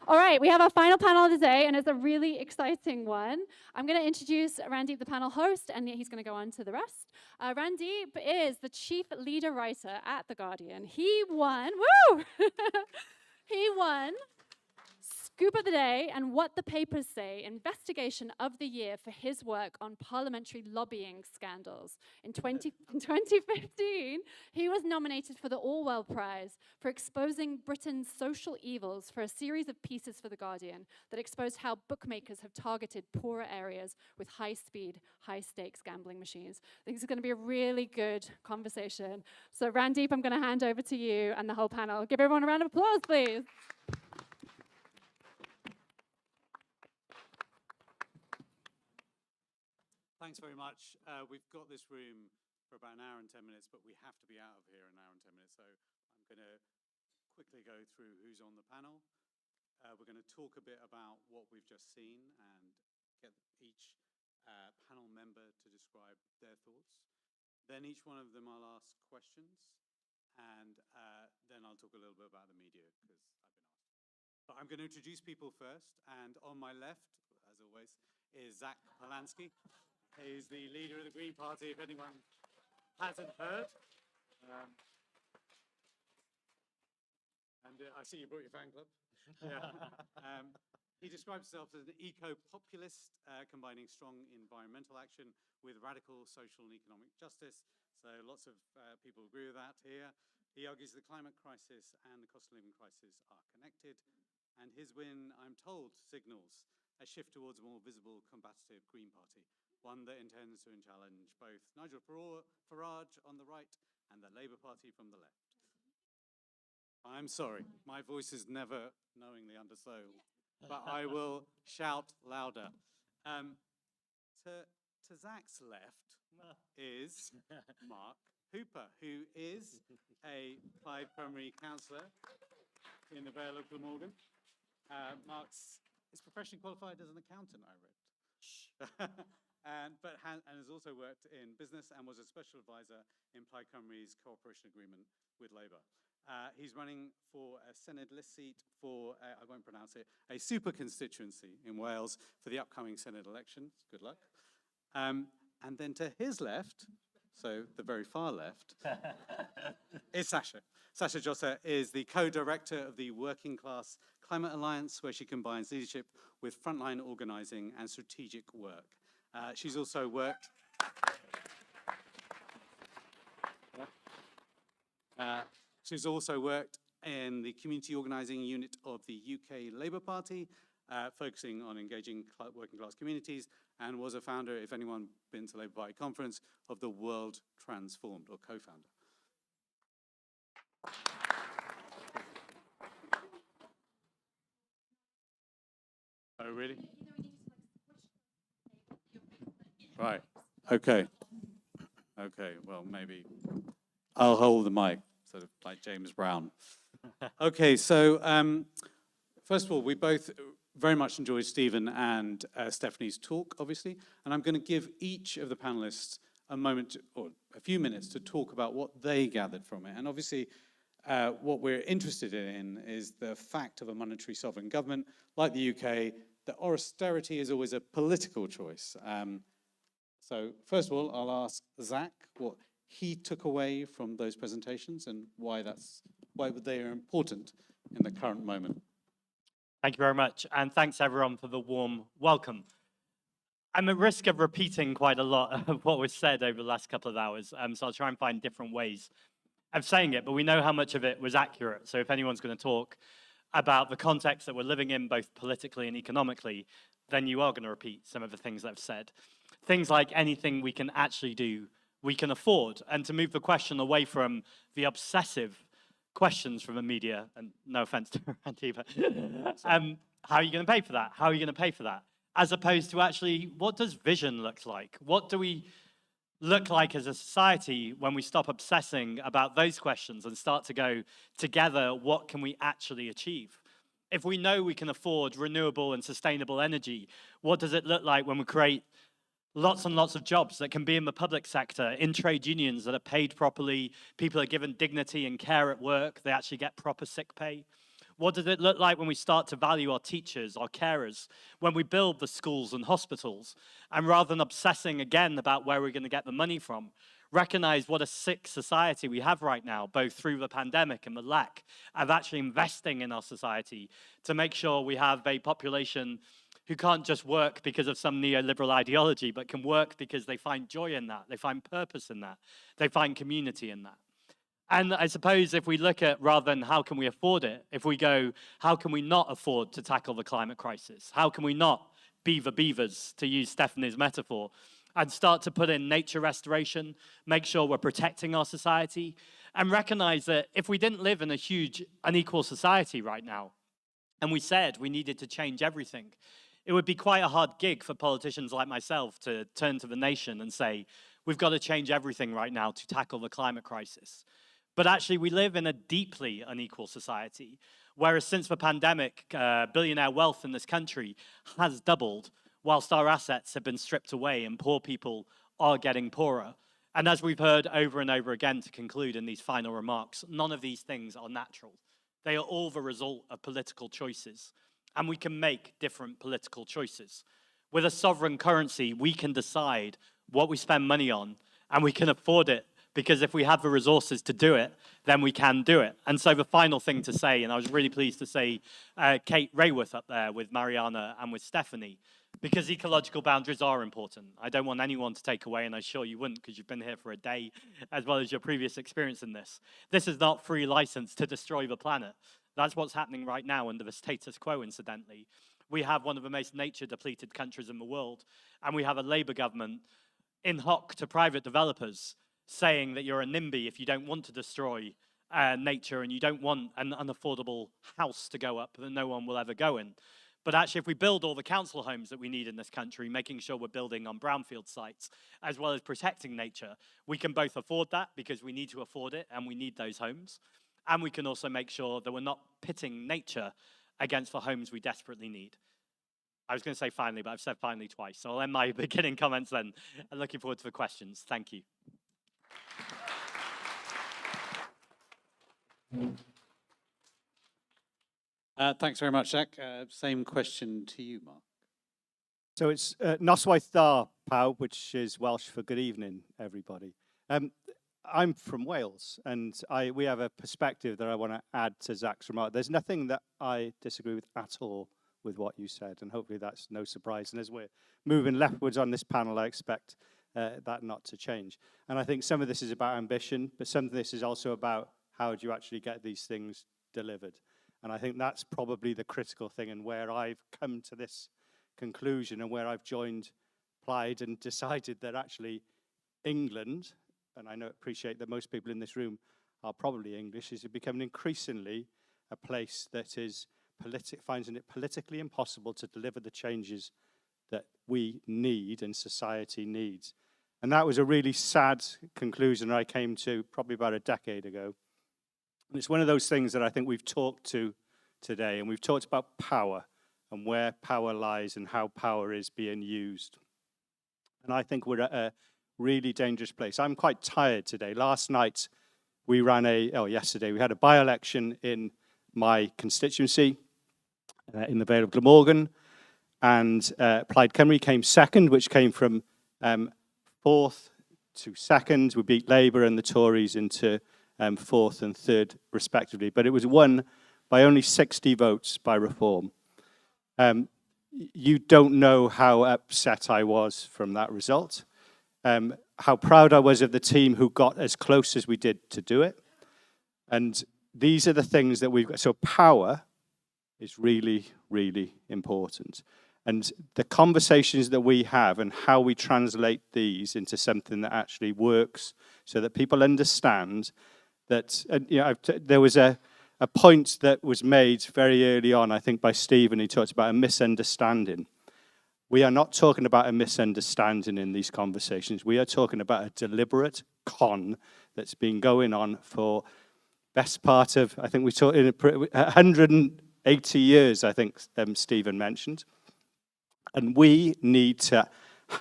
All right, we have our final panel of the day, and it's a really exciting one. I'm going to introduce Randeep, the panel host, and he's going to go on to the rest. Randeep is the chief leader writer at The Guardian. He won, woo! He won Scoop of the Day and What the Papers Say, Investigation of the Year for his work on parliamentary lobbying scandals. In 2015, he was nominated for the Orwell Prize for exposing Britain's social evils for a series of pieces for The Guardian that exposed how bookmakers have targeted poorer areas with high-speed, high-stakes gambling machines. I think this is going to be a really good conversation. So Randeep, I'm going to hand over to you and the whole panel. Give everyone a round of applause, please. Thanks very much. We've got this room for about an hour and 10 minutes, but we have to be out of here in an hour and 10 minutes. So I'm going to quickly go through who's on the panel. We're going to talk a bit about what we've just seen and get each panel member to describe their thoughts. Then each one of them I'll ask questions, and then I'll talk a little bit about the media, because I've been asked. But I'm going to introduce people first, and on my left, as always, is Zack Polanski. He's the leader of the Green Party, if anyone hasn't heard. I see you brought your fan club. Yeah. He describes himself as an eco-populist, combining strong environmental action with radical social and economic justice. So lots of people agree with that here. He argues the climate crisis and the cost of living crisis are connected. And his win, I'm told, signals a shift towards a more visible, combative Green Party, one that intends to challenge both Nigel Farage on the right and the Labour Party from the left. I'm sorry, my voice is never knowingly undersold, but I will shout louder. To Zack's left is Mark Hooper, who is a Plaid primary councillor in the Vale of Glamorgan. Mark's professionally qualified as an accountant, I read. and has also worked in business and was a special advisor in Plaid Cymru's cooperation agreement with Labour. He's running for a Senedd list seat for, I won't pronounce it, a super constituency in Wales for the upcoming Senedd elections. Good luck. And then to his left, so the very far left, is Sasha. Sasha Josette is the co-director of the Working Class Climate Alliance, where she combines leadership with frontline organising and strategic work. She's also worked in the community organising unit of the UK Labour Party, focusing on engaging working class communities, and was a founder, if anyone been to Labour Party conference, of the World Transformed, or co-founder. Oh, really? Right. Okay. Okay, well, maybe I'll hold the mic, sort of like James Brown. Okay, so first of all, we both very much enjoyed Stephen and Stephanie's talk, obviously, and I'm going to give each of the panelists a moment, or a few minutes, to talk about what they gathered from it. And obviously, what we're interested in is the fact of a monetary sovereign government, like the UK, that austerity is always a political choice. So first of all, I'll ask Zack what he took away from those presentations and why they are important in the current moment. Thank you very much, and thanks everyone for the warm welcome. I'm at risk of repeating quite a lot of what was said over the last couple of hours, so I'll try and find different ways of saying it, but we know how much of it was accurate, so if anyone's going to talk about the context that we're living in, both politically and economically, then you are going to repeat some of the things that I've said. Things like anything we can actually do, we can afford, and to move the question away from the obsessive questions from the media, and no offense to Randeep, how are you going to pay for that? How are you going to pay for that? As opposed to actually, what does vision look like? What do we look like as a society when we stop obsessing about those questions and start to go together, what can we actually achieve? If we know we can afford renewable and sustainable energy, what does it look like when we create lots and lots of jobs that can be in the public sector, in trade unions that are paid properly, people are given dignity and care at work, they actually get proper sick pay? What does it look like when we start to value our teachers, our carers, when we build the schools and hospitals? And rather than obsessing again about where we're going to get the money from, recognize what a sick society we have right now, both through the pandemic and the lack of actually investing in our society to make sure we have a population who can't just work because of some neoliberal ideology, but can work because they find joy in that, they find purpose in that, they find community in that. And I suppose if we look at, rather than how can we afford it, if we go, how can we not afford to tackle the climate crisis? How can we not be the beavers, to use Stephanie's metaphor, and start to put in nature restoration, make sure we're protecting our society, and recognize that if we didn't live in a huge unequal society right now, and we said we needed to change everything, it would be quite a hard gig for politicians like myself to turn to the nation and say, we've got to change everything right now to tackle the climate crisis. But actually, we live in a deeply unequal society, whereas since the pandemic, billionaire wealth in this country has doubled, whilst our assets have been stripped away and poor people are getting poorer. And as we've heard over and over again to conclude in these final remarks, none of these things are natural. They are all the result of political choices, and we can make different political choices. With a sovereign currency, we can decide what we spend money on, and we can afford it, because if we have the resources to do it, then we can do it. And so the final thing to say, and I was really pleased to see Kate Rayworth up there with Mariana and with Stephanie, because ecological boundaries are important. I don't want anyone to take away, and I'm sure you wouldn't because you've been here for a day, as well as your previous experience in this. This is not free license to destroy the planet. That's what's happening right now under the status quo, incidentally. We have one of the most nature-depleted countries in the world, and we have a Labour government in hock to private developers saying that you're a NIMBY if you don't want to destroy nature and you don't want an unaffordable house to go up that no one will ever go in. But actually, if we build all the council homes that we need in this country, making sure we're building on brownfield sites, as well as protecting nature, we can both afford that because we need to afford it and we need those homes. And we can also make sure that we're not pitting nature against the homes we desperately need. I was going to say finally, but I've said finally twice. So I'll end my beginning comments then. I'm looking forward to the questions. Thank you. Thanks very much, Zack. Same question to you, Mark. So it's Noswaith da pawb, which is Welsh for good evening, everybody. I'm from Wales, and we have a perspective that I want to add to Zack's remark. There's nothing that I disagree with at all with what you said, and hopefully that's no surprise. And as we're moving leftwards on this panel, I expect that not to change. And I think some of this is about ambition, but some of this is also about how do you actually get these things delivered. And I think that's probably the critical thing, and where I've come to this conclusion and where I've joined Plaid and decided that actually England, and I appreciate that most people in this room are probably English, is becoming increasingly a place that is finding it politically impossible to deliver the changes that we need and society needs. And that was a really sad conclusion I came to probably about a decade ago. And it's one of those things that I think we've talked to today, and we've talked about power and where power lies and how power is being used. And I think we're at a really dangerous place. I'm quite tired today. Last night, yesterday, we had a by-election in my constituency in the Vale of Glamorgan, and Plaid Cymru came second, which came from fourth to second. We beat Labour and the Tories into fourth and third, respectively. But it was won by only 60 votes by Reform. You don't know how upset I was from that result, how proud I was of the team who got as close as we did to do it. And these are the things that we've got. So power is really, really important. And the conversations that we have and how we translate these into something that actually works so that people understand that, there was a point that was made very early on, I think, by Stephen. He talked about a misunderstanding. We are not talking about a misunderstanding in these conversations. We are talking about a deliberate con that's been going on for best part of, I think we talked in 180 years, I think Stephen mentioned. And we need to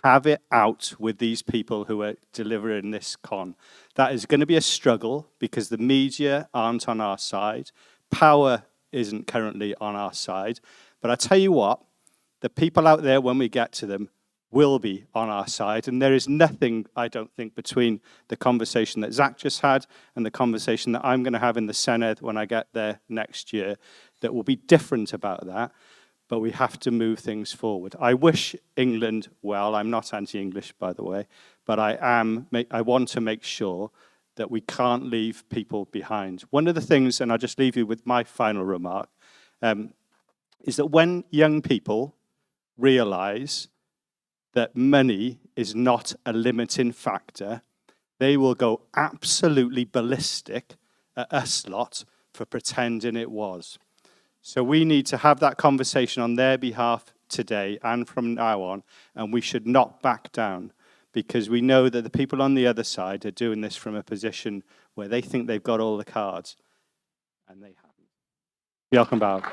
have it out with these people who are delivering this con. That is going to be a struggle because the media aren't on our side. Power isn't currently on our side. But I tell you what, the people out there, when we get to them, will be on our side. And there is nothing, I don't think, between the conversation that Zack just had and the conversation that I'm going to have in the Senedd when I get there next year that will be different about that. But we have to move things forward. I wish England well. I'm not anti-English, by the way, but I want to make sure that we can't leave people behind. One of the things, and I'll just leave you with my final remark, is that when young people realize that money is not a limiting factor, they will go absolutely ballistic at us lot for pretending it was. So we need to have that conversation on their behalf today and from now on, and we should not back down, because we know that the people on the other side are doing this from a position where they think they've got all the cards, and they haven't. Welcome back.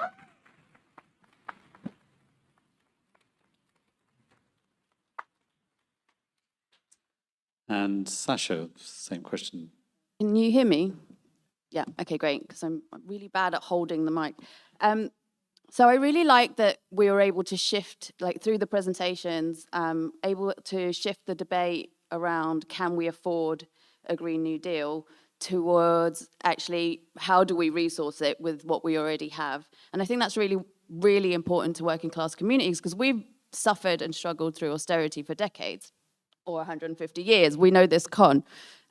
And Sasha, same question. Can you hear me? Yeah, okay, great, because I'm really bad at holding the mic. So I really like that we were able to shift, like through the presentations, able to shift the debate around can we afford a Green New Deal towards actually how do we resource it with what we already have. And I think that's really, really important to working class communities, because we've suffered and struggled through austerity for decades or 150 years. We know this con.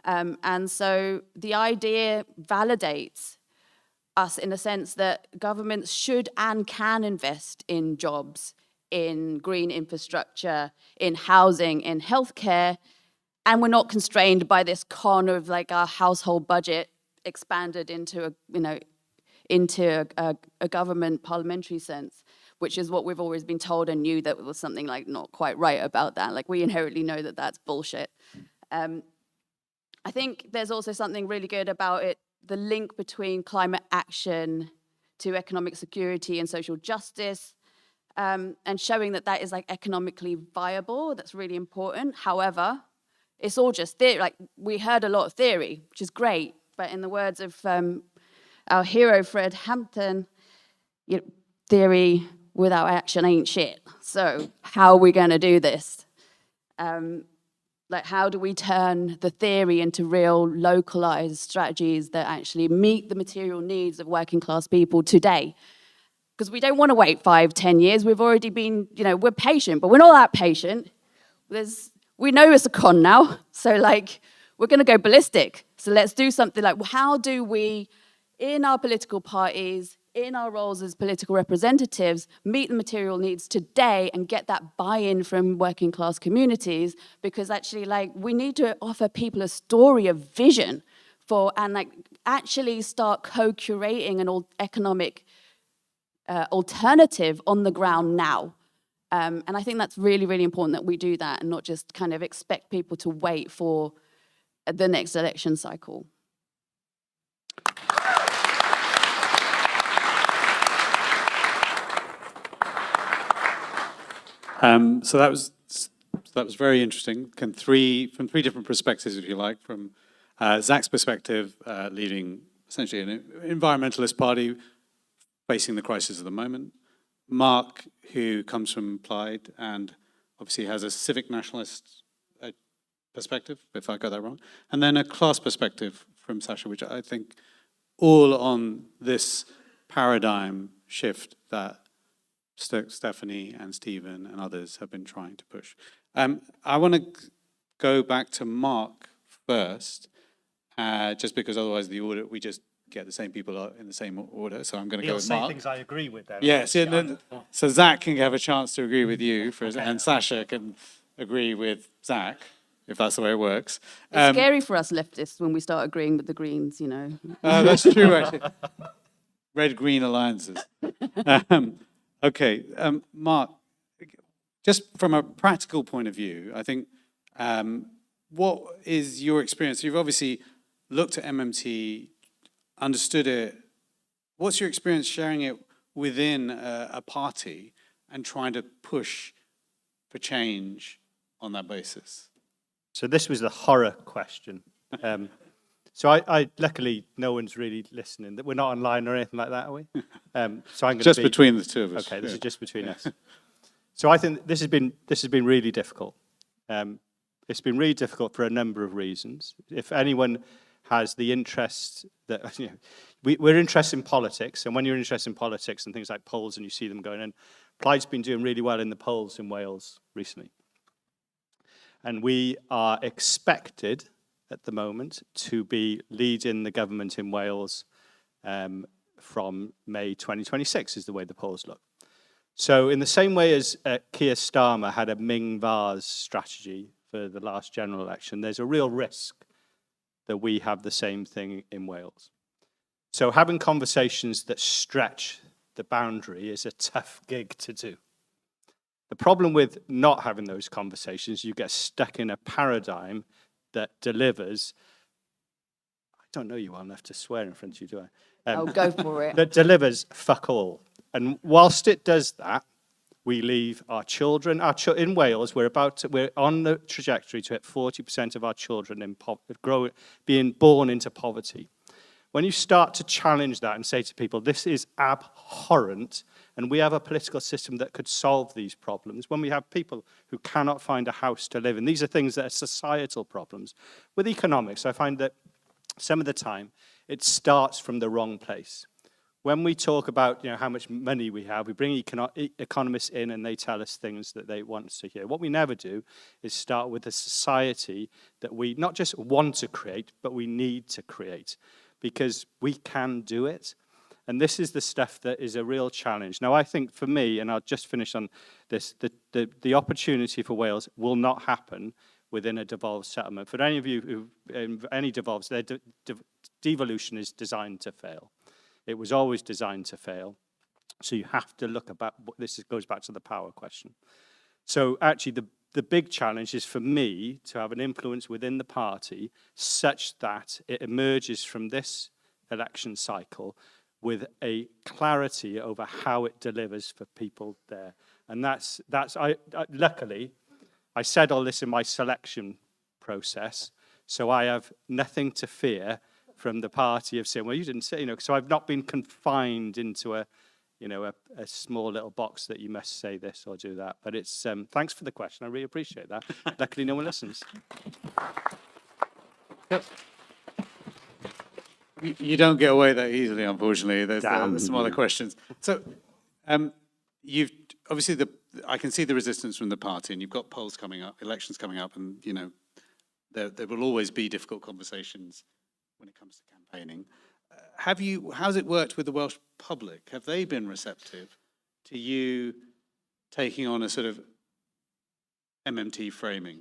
And so the idea validates us in a sense that governments should and can invest in jobs, in green infrastructure, in housing, in healthcare, and we're not constrained by this con of like our household budget expanded into a government parliamentary sense, which is what we've always been told and knew that was something like not quite right about that. Like we inherently know that that's bullshit. I think there's also something really good about it, the link between climate action to economic security and social justice, and showing that that is like economically viable. That's really important. However, it's all just theory. Like we heard a lot of theory, which is great, but in the words of our hero Fred Hampton, theory without action ain't shit. So how are we going to do this? Like, how do we turn the theory into real localized strategies that actually meet the material needs of working class people today? Because we don't want to wait 5-10 years. We've already been, we're patient, but we're not that patient. We know it's a con now, so like, we're going to go ballistic. So let's do something like, how do we, in our political parties, in our roles as political representatives, meet the material needs today and get that buy-in from working class communities? Because actually, like, we need to offer people a story of vision and like actually start co-curating an economic alternative on the ground now. And I think that's really, really important that we do that and not just kind of expect people to wait for the next election cycle. So that was very interesting. From three different perspectives, if you like, from Zack's perspective, leading essentially an environmentalist party facing the crisis of the moment. Mark, who comes from Plaid and obviously has a civic nationalist perspective, if I got that wrong, and then a class perspective from Sasha, which I think all on this paradigm shift that Stephanie and Stephen and others have been trying to push. I want to go back to Mark first, just because otherwise the order, we just get the same people in the same order. So I'm going to go with Mark. Things I agree with there. Yes, so Zack can have a chance to agree with you, and Sasha can agree with Zack, if that's the way it works. It's scary for us leftists when we start agreeing with the Greens, That's true, actually. Red-green alliances. Okay, Mark, just from a practical point of view, I think, what is your experience? You've obviously looked at MMT, understood it. What's your experience sharing it within a party and trying to push for change on that basis? So this was the horror question. So I luckily, no one's really listening. We're not online or anything like that, are we? So I'm going Just to be, between the two of us. Okay, this yeah. is just between us. So I think this has been really difficult. It's been really difficult for a number of reasons. If anyone has the interest that, you know, we're interested in politics, and when you're interested in politics and things like polls and you see them going in, Plaid's been doing really well in the polls in Wales recently. And we are expected at the moment to be leading the government in Wales from May 2026 is the way the polls look. So in the same way as Keir Starmer had a Ming Vase strategy for the last general election, there's a real risk that we have the same thing in Wales. So having conversations that stretch the boundary is a tough gig to do. The problem with not having those conversations, you get stuck in a paradigm that delivers, I don't know you well enough to swear in front of you, do I? Oh, go for it. That delivers fuck all. And whilst it does that, we leave our children, in Wales, we're on the trajectory to hit 40% of our children being born into poverty. When you start to challenge that and say to people, this is abhorrent, and we have a political system that could solve these problems, when we have people who cannot find a house to live in, these are things that are societal problems. With economics, I find that some of the time, it starts from the wrong place. When we talk about, you know, how much money we have, we bring economists in and they tell us things that they want us to hear. What we never do is start with a society that we not just want to create, but we need to create, because we can do it. And this is the stuff that is a real challenge. Now, I think for me, and I'll just finish on this, the opportunity for Wales will not happen within a devolved settlement. For any of you who, any devolves, their devolution is designed to fail. It was always designed to fail. So you have to look about, goes back to the power question. So actually the big challenge is for me to have an influence within the party such that it emerges from this election cycle with a clarity over how it delivers for people there. And luckily, I said all this in my selection process, so I have nothing to fear from the party of saying, well, you didn't say, you know, so I've not been confined into a small little box that you must say this or do that. But it's, thanks for the question. I really appreciate that. Luckily, no one listens. Yep. You don't get away that easily, unfortunately. There's some other questions. So you've obviously I can see the resistance from the party, and you've got polls coming up, elections coming up, and you know there will always be difficult conversations when it comes to campaigning. How's it worked with the Welsh public? Have they been receptive to you taking on a sort of MMT framing?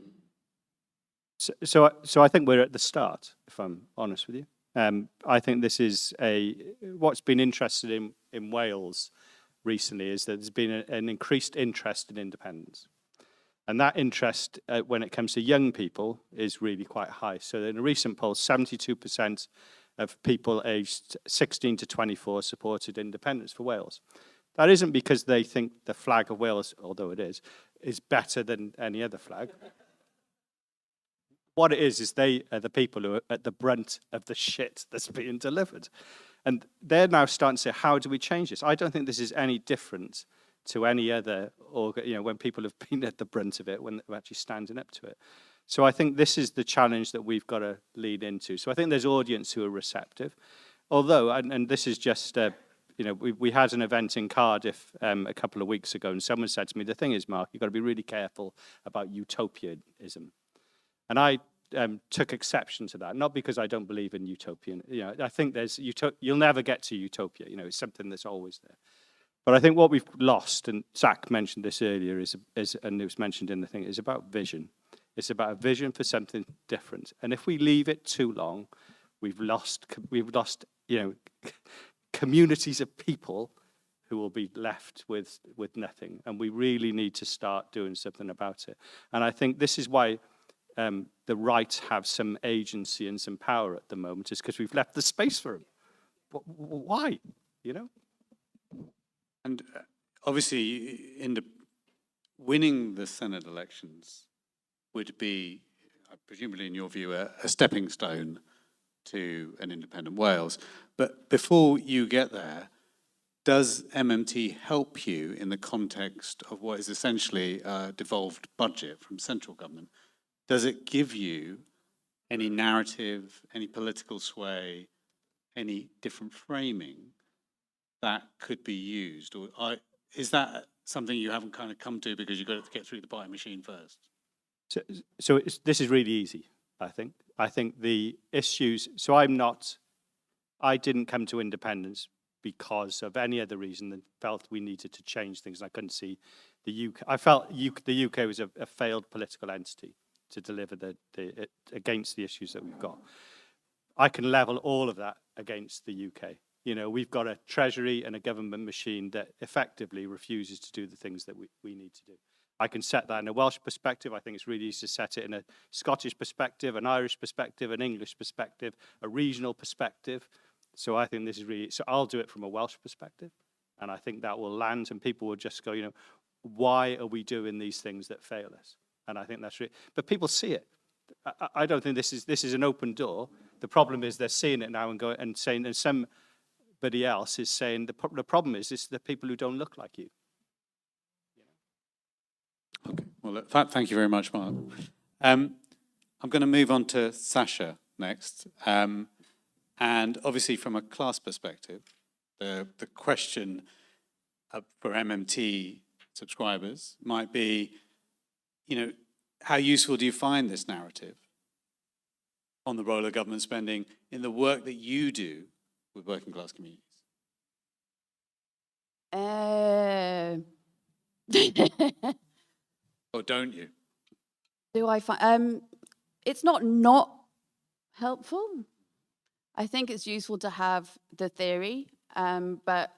So I think we're at the start, if I'm honest with you. I think this is what's been interested in Wales recently is that there's been an increased interest in independence. And that interest, when it comes to young people, is really quite high. So in a recent poll, 72% of people aged 16 to 24 supported independence for Wales. That isn't because they think the flag of Wales, although it is better than any other flag. What it is they are the people who are at the brunt of the shit that's being delivered. And they're now starting to say, how do we change this? I don't think this is any different to any other, when people have been at the brunt of it, when they're actually standing up to it. So I think this is the challenge that we've got to lead into. So I think there's audience who are receptive. Although, and this is just, we had an event in Cardiff a couple of weeks ago, and someone said to me, the thing is, Mark, you've got to be really careful about utopianism. And I took exception to that, not because I don't believe in utopian. I think you'll never get to utopia. It's something that's always there. But I think what we've lost, and Zack mentioned this earlier, and it was mentioned in the thing, is about vision. It's about a vision for something different. And if we leave it too long, we've lost communities of people who will be left with nothing. And we really need to start doing something about it. And I think this is why the right have some agency and some power at the moment, is because we've left the space for them. Why? And obviously, winning the Senate elections would be, presumably in your view, a stepping stone to an independent Wales. But before you get there, does MMT help you in the context of what is essentially a devolved budget from central government? Does it give you any narrative, any political sway, any different framing that could be used? Or is that something you haven't kind of come to because you've got to get through the party machine first? So this is really easy, I think. I think the issues, so I didn't come to independence because of any other reason than felt we needed to change things. I couldn't see the UK. I felt the UK was a failed political entity to deliver against the issues that we've got. I can level all of that against the UK. You know, we've got a treasury and a government machine that effectively refuses to do the things that we need to do. I can set that in a Welsh perspective. I think it's really easy to set it in a Scottish perspective, an Irish perspective, an English perspective, a regional perspective. So I think this is really, so I'll do it from a Welsh perspective. And I think that will land and people will just go, you know, why are we doing these things that fail us? And I think that's really, but people see it. I don't think this is an open door. The problem is they're seeing it now and going and saying, and somebody else is saying the problem is the people who don't look like you. Okay, well, look, thank you very much, Mark. I'm going to move on to Sasha next. And obviously from a class perspective, the question for MMT subscribers might be, you know, how useful do you find this narrative on the role of government spending in the work that you do with working class communities? Or don't you? Do I find it's not helpful. I think it's useful to have the theory, but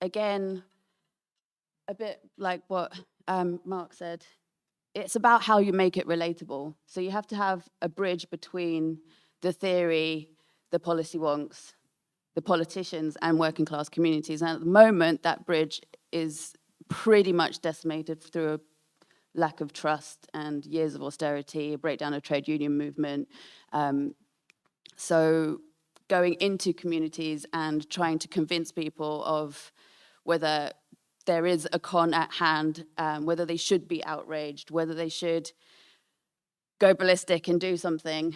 again, a bit like what Mark said, it's about how you make it relatable. So you have to have a bridge between the theory, the policy wonks, the politicians, and working class communities. And at the moment, that bridge is pretty much decimated through a lack of trust and years of austerity, a breakdown of trade union movement. So going into communities and trying to convince people of whether there is a con at hand, whether they should be outraged, whether they should go ballistic and do something,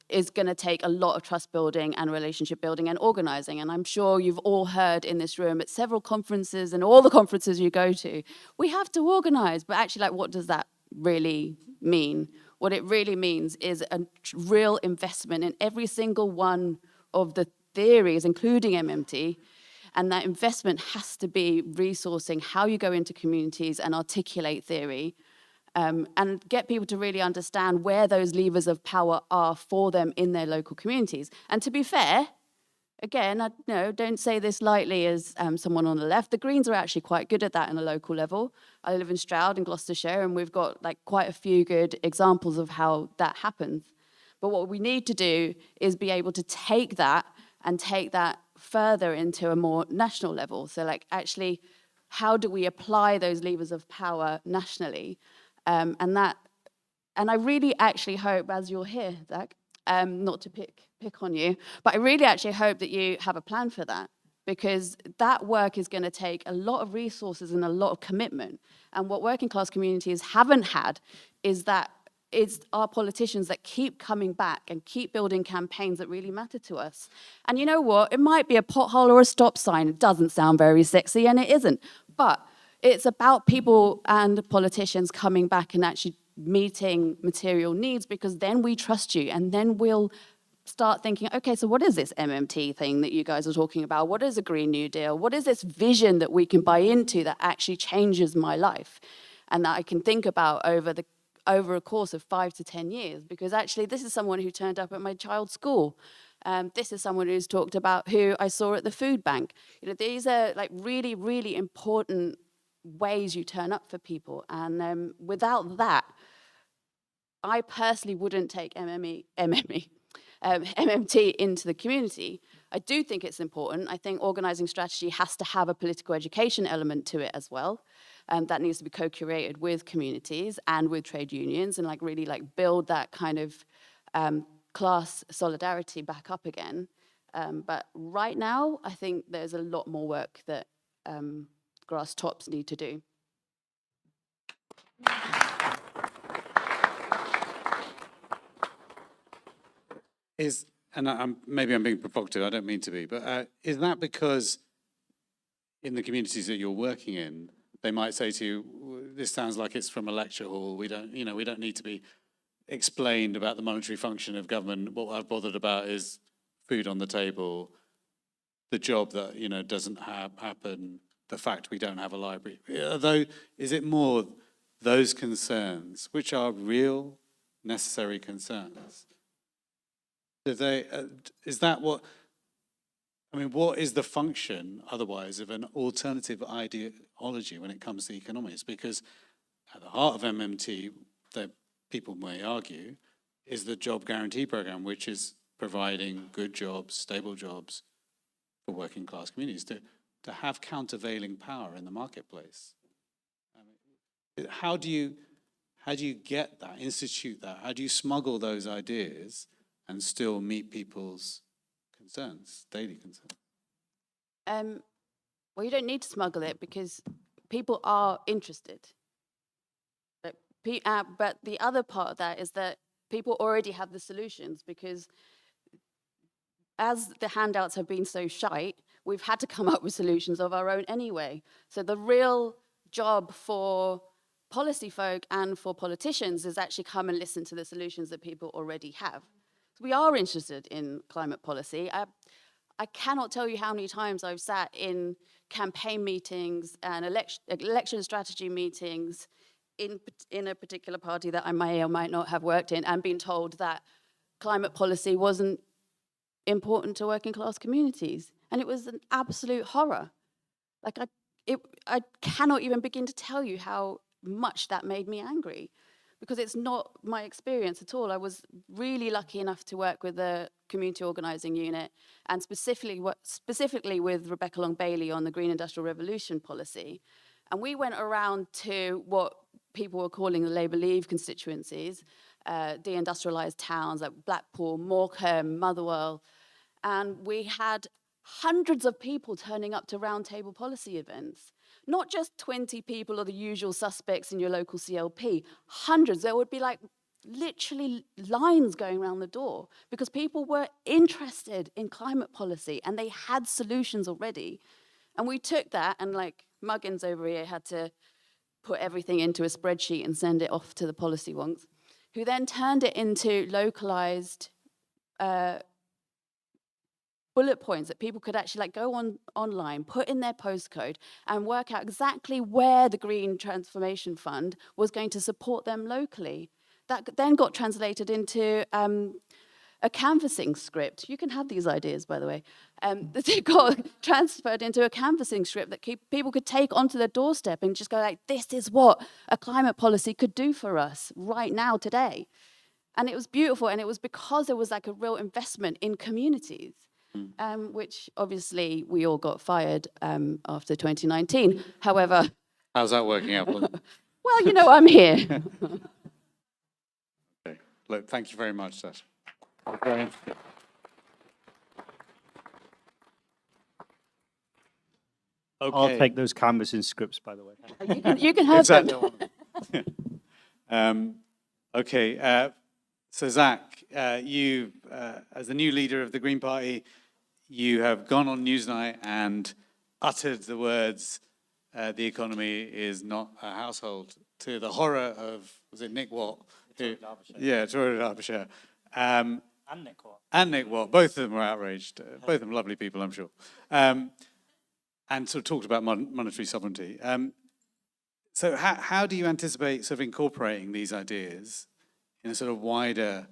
is going to take a lot of trust building and relationship building and organizing. And I'm sure you've all heard in this room at several conferences and all the conferences you go to, we have to organize. But actually, like, what does that really mean? What it really means is a real investment in every single one of the theories, including MMT. And that investment has to be resourcing how you go into communities and articulate theory, and get people to really understand where those levers of power are for them in their local communities. And to be fair, again, don't say this lightly as someone on the left, the Greens are actually quite good at that on a local level. I live in Stroud in Gloucestershire, and we've got like quite a few good examples of how that happens. But what we need to do is be able to take that and take that further into a more national level. So like, actually, how do we apply those levers of power nationally? And I really actually hope, as you're here, Zach, not to pick on you, but I really actually hope that you have a plan for that, because that work is going to take a lot of resources and a lot of commitment. And what working class communities haven't had is that it's our politicians that keep coming back and keep building campaigns that really matter to us. And you know what? It might be a pothole or a stop sign. It doesn't sound very sexy, and it isn't. But it's about people and politicians coming back and actually meeting material needs, because then we trust you, and then we'll start thinking, okay, so what is this MMT thing that you guys are talking about? What is a Green New Deal? What is this vision that we can buy into that actually changes my life and that I can think about over a course of 5 to 10 years? Because actually, this is someone who turned up at my child's school. This is someone who's talked about who I saw at the food bank. You know, these are like really, really important ways you turn up for people. And without that, I personally wouldn't take MMT into the community. I do think it's important. I think organizing strategy has to have a political education element to it as well. That needs to be co-curated with communities and with trade unions, and like really like build that kind of class solidarity back up again. But right now, I think there's a lot more work that grass tops need to do. Maybe I'm being provocative, I don't mean to be, but is that because in the communities that you're working in, they might say to you, this sounds like it's from a lecture hall, we don't need to be explained about the monetary function of government. What I've bothered about is food on the table, the job that, doesn't happen, the fact we don't have a library. Although, is it more those concerns, which are real, necessary concerns? Is that what is the function otherwise of an alternative ideology when it comes to economics? Because at the heart of MMT, that people may argue, is the job guarantee program, which is providing good jobs, stable jobs for working class communities to have countervailing power in the marketplace. How do you get that, institute that? How do you smuggle those ideas and still meet people's concerns, daily concerns? Well, you don't need to smuggle it because people are interested. But the other part of that is that people already have the solutions, because as the handouts have been so shite, we've had to come up with solutions of our own anyway. So the real job for policy folk and for politicians is actually come and listen to the solutions that people already have. We are interested in climate policy. I cannot tell you how many times I've sat in campaign meetings and election strategy meetings in a particular party that I may or might not have worked in, and been told that climate policy wasn't important to working class communities. And it was an absolute horror. Like I cannot even begin to tell you how much that made me angry, because it's not my experience at all. I was really lucky enough to work with the community organising unit, and specifically with Rebecca Long-Bailey on the Green Industrial Revolution policy. And we went around to what people were calling the Labour Leave constituencies, deindustrialised towns like Blackpool, Morecambe, Motherwell, and we had hundreds of people turning up to roundtable policy events. Not just 20 people or the usual suspects in your local CLP, hundreds. There would be like literally lines going around the door because people were interested in climate policy and they had solutions already. And we took that, and like Muggins over here had to put everything into a spreadsheet and send it off to the policy wonks, who then turned it into localized bullet points that people could actually go online, put in their postcode, and work out exactly where the Green Transformation Fund was going to support them locally. That then got translated into a canvassing script. You can have these ideas, by the way. It got transferred into a canvassing script that people could take onto their doorstep and just go like, this is what a climate policy could do for us right now, today. And it was beautiful, and it was because there was like a real investment in communities. Which obviously we all got fired after 2019. However... How's that working out? Well, I'm here. Okay. Look, thank you very much, Sasha. Very interesting. Okay. I'll take those canvassing scripts, by the way. You can have Okay. them. So Zack, you, as the new leader of the Green Party, you have gone on Newsnight and uttered the words, the economy is not a household, to the horror of, was it Nick Watt? Yeah, Tory Derbyshire. And Nick Watt. And Nick Watt. Both of them were outraged. Both of them lovely people, I'm sure. And sort of talked about monetary sovereignty. So how do you anticipate sort of incorporating these ideas in a sort of wider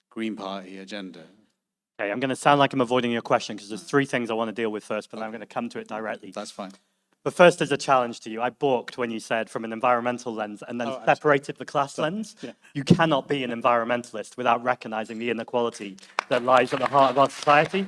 Green Party agenda? Okay, I'm going to sound like I'm avoiding your question because there's three things I want to deal with first, but then I'm going to come to it directly. That's fine. But first, there's a challenge to you. I balked when you said from an environmental lens and then separated the class lens. Yeah. You cannot be an environmentalist without recognizing the inequality that lies at the heart of our society.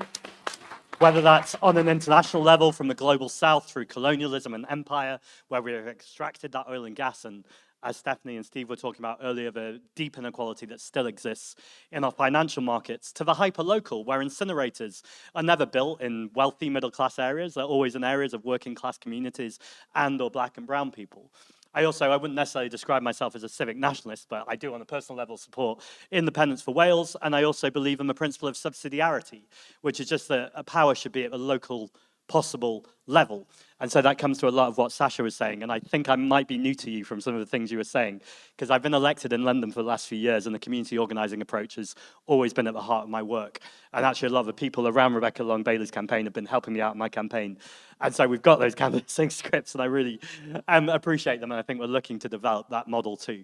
Whether that's on an international level from the global south through colonialism and empire, where we have extracted that oil and gas and as Stephanie and Steve were talking about earlier, the deep inequality that still exists in our financial markets, to the hyper-local, where incinerators are never built in wealthy middle-class areas. They're always in areas of working-class communities and or black and brown people. I wouldn't necessarily describe myself as a civic nationalist, but I do on a personal level support independence for Wales, and I also believe in the principle of subsidiarity, which is just that a power should be at the local possible level. And so that comes to a lot of what Sasha was saying, and I think I might be new to you from some of the things you were saying, because I've been elected in London for the last few years, and the community organising approach has always been at the heart of my work. And actually a lot of the people around Rebecca Long-Bailey's campaign have been helping me out in my campaign. And so we've got those canvassing scripts, and I really appreciate them, and I think we're looking to develop that model too.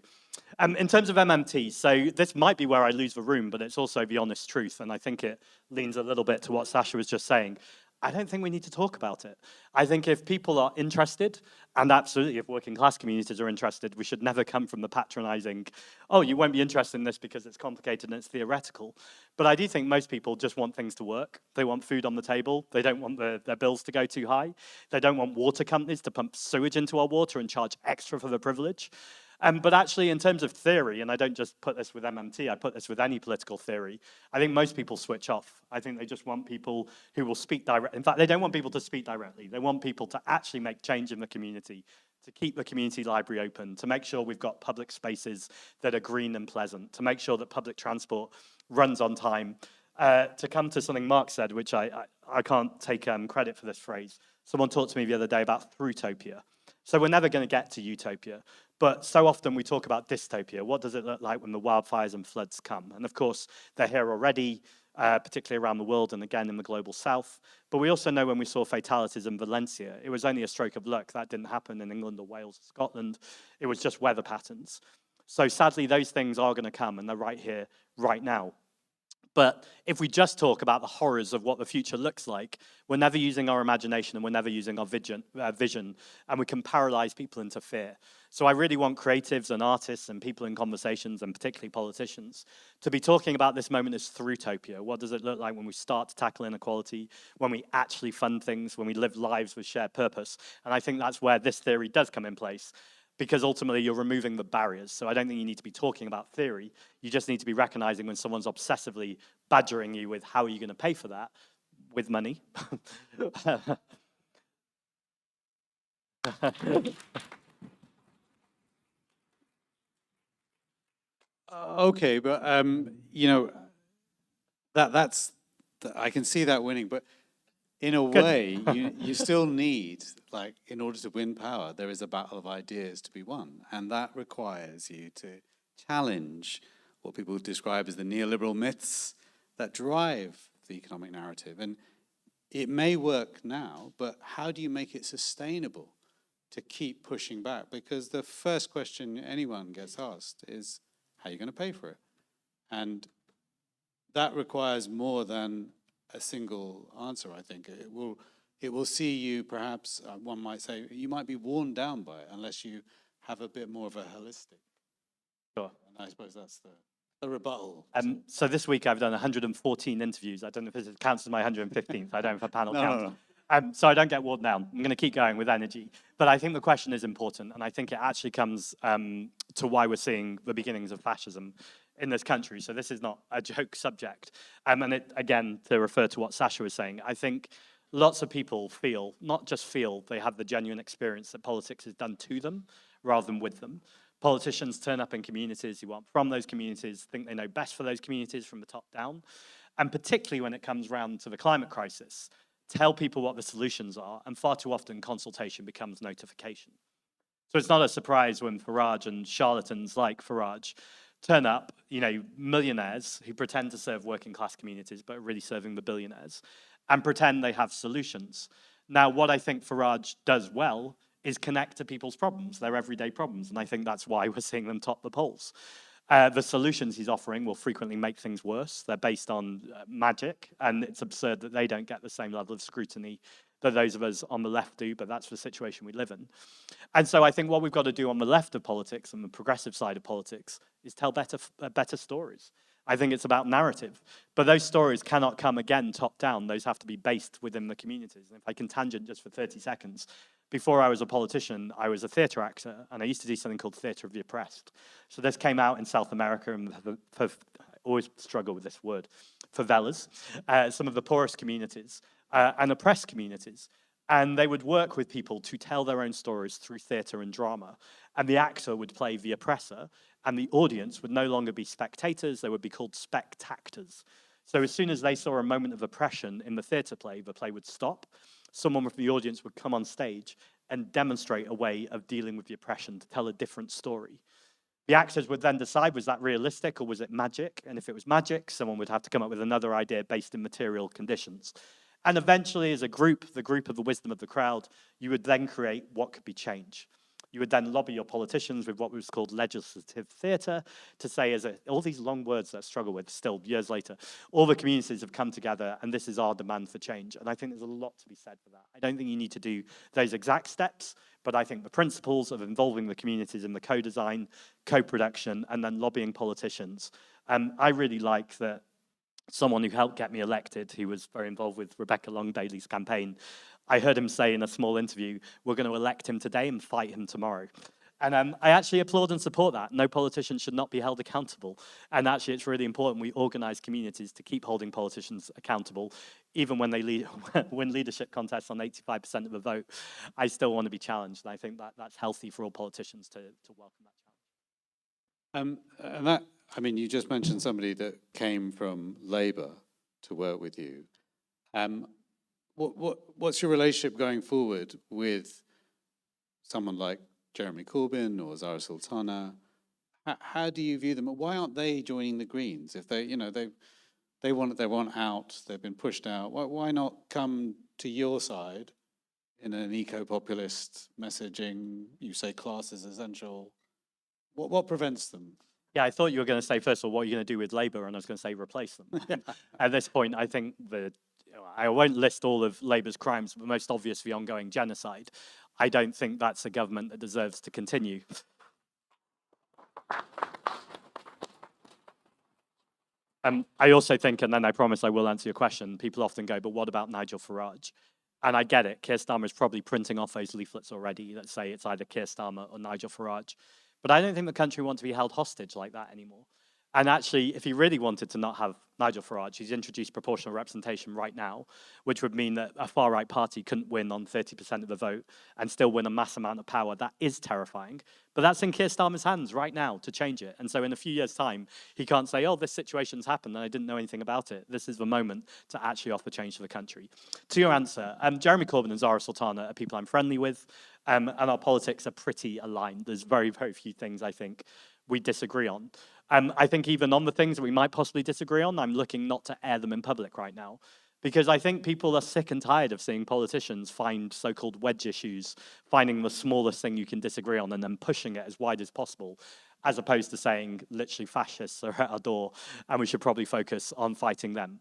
In terms of MMT, so this might be where I lose the room, but it's also the honest truth, and I think it leans a little bit to what Sasha was just saying. I don't think we need to talk about it. I think if people are interested, and absolutely if working class communities are interested, we should never come from the patronizing, oh, you won't be interested in this because it's complicated and it's theoretical. But I do think most people just want things to work. They want food on the table. They don't want their bills to go too high. They don't want water companies to pump sewage into our water and charge extra for the privilege. But actually, in terms of theory, and I don't just put this with MMT, I put this with any political theory, I think most people switch off. I think they just want people who will speak directly. In fact, they don't want people to speak directly. They want people to actually make change in the community, to keep the community library open, to make sure we've got public spaces that are green and pleasant, to make sure that public transport runs on time. To come to something Mark said, which I can't take credit for this phrase. Someone talked to me the other day about throughtopia. So we're never going to get to utopia. But so often we talk about dystopia. What does it look like when the wildfires and floods come? And of course, they're here already, particularly around the world and again in the global south. But we also know when we saw fatalities in Valencia, it was only a stroke of luck. That didn't happen in England or Wales or Scotland. It was just weather patterns. So sadly, those things are going to come, and they're right here, right now. But if we just talk about the horrors of what the future looks like, we're never using our imagination and we're never using our vision, and we can paralyze people into fear. So I really want creatives and artists and people in conversations, and particularly politicians, to be talking about this moment as throughtopia. What does it look like when we start to tackle inequality, when we actually fund things, when we live lives with shared purpose? And I think that's where this theory does come in place, because ultimately you're removing the barriers. So I don't think you need to be talking about theory. You just need to be recognizing when someone's obsessively badgering you with how are you going to pay for that with money. Okay, but you know, I can see that winning, but in a way, you still need, like, in order to win power, there is a battle of ideas to be won, and that requires you to challenge what people describe as the neoliberal myths that drive the economic narrative. And it may work now, but how do you make it sustainable to keep pushing back? Because the first question anyone gets asked is, how are you going to pay for it? And that requires more than a single answer, I think. It will see you, perhaps, one might say, you might be worn down by it unless you have a bit more of a holistic. Sure. And I suppose that's the rebuttal. So this week I've done 114 interviews. I don't know if this counts as my 115th. I don't have a panel count. No. So I don't get worn down. I'm going to keep going with energy. But I think the question is important, and I think it actually comes to why we're seeing the beginnings of fascism in this country. So this is not a joke subject. And it, again, to refer to what Sasha was saying, I think lots of people feel, not just feel, they have the genuine experience that politics is done to them rather than with them. Politicians turn up in communities who aren't from those communities, think they know best for those communities from the top down. And particularly when it comes round to the climate crisis, tell people what the solutions are, and far too often consultation becomes notification. So it's not a surprise when Farage and charlatans like Farage turn up, millionaires who pretend to serve working class communities, but are really serving the billionaires, and pretend they have solutions. Now, what I think Farage does well is connect to people's problems, their everyday problems, and I think that's why we're seeing them top the polls. The solutions he's offering will frequently make things worse. They're based on magic, and it's absurd that they don't get the same level of scrutiny that those of us on the left do, but that's the situation we live in. And so I think what we've got to do on the left of politics and the progressive side of politics is tell better stories. I think it's about narrative, but those stories cannot come again top down. Those have to be based within the communities. And if I can tangent just for 30 seconds, before I was a politician, I was a theatre actor, and I used to do something called theatre of the oppressed. So this came out in South America, and I always struggle with this word, favelas, some of the poorest communities and oppressed communities. And they would work with people to tell their own stories through theatre and drama. And the actor would play the oppressor, and the audience would no longer be spectators, they would be called spectactors. So as soon as they saw a moment of oppression in the play would stop. Someone from the audience would come on stage and demonstrate a way of dealing with the oppression to tell a different story. The actors would then decide, was that realistic or was it magic? And if it was magic, someone would have to come up with another idea based in material conditions. And eventually, as a group, the group of the wisdom of the crowd, you would then create what could be change. You would then lobby your politicians with what was called legislative theatre to say, all these long words that I struggle with still years later, all the communities have come together and this is our demand for change. And I think there's a lot to be said for that. I don't think you need to do those exact steps, but I think the principles of involving the communities in the co-design, co-production, and then lobbying politicians. I really like that someone who helped get me elected, who was very involved with Rebecca Longdaly's campaign, I heard him say in a small interview, we're going to elect him today and fight him tomorrow. And I actually applaud and support that. No politician should not be held accountable. And actually, it's really important we organize communities to keep holding politicians accountable. Even when they win leadership contests on 85% of the vote, I still want to be challenged. And I think that's healthy for all politicians to welcome that challenge. And that, I mean, you just mentioned somebody that came from Labour to work with you. What's your relationship going forward with someone like Jeremy Corbyn or Zara Sultana? How do you view them? Why aren't they joining the Greens? If they want out, they've been pushed out. Why not come to your side in an eco-populist messaging? You say class is essential. What prevents them? Yeah, I thought you were going to say, first of all, what are you going to do with Labour? And I was going to say, replace them. At this point, I think I won't list all of Labour's crimes, but most obvious, the ongoing genocide. I don't think that's a government that deserves to continue. I also think, and then I promise I will answer your question, people often go, but what about Nigel Farage? And I get it, Keir Starmer is probably printing off those leaflets already that say it's either Keir Starmer or Nigel Farage. But I don't think the country wants to be held hostage like that anymore. And actually, if he really wanted to not have Nigel Farage, he's introduced proportional representation right now, which would mean that a far-right party couldn't win on 30% of the vote and still win a mass amount of power. That is terrifying. But that's in Keir Starmer's hands right now to change it. And so in a few years' time, he can't say, oh, this situation's happened and I didn't know anything about it. This is the moment to actually offer change to the country. To your answer, Jeremy Corbyn and Zara Sultana are people I'm friendly with, and our politics are pretty aligned. There's very, very few things I think we disagree on. I think even on the things that we might possibly disagree on, I'm looking not to air them in public right now. Because I think people are sick and tired of seeing politicians find so-called wedge issues, finding the smallest thing you can disagree on and then pushing it as wide as possible, as opposed to saying literally fascists are at our door and we should probably focus on fighting them.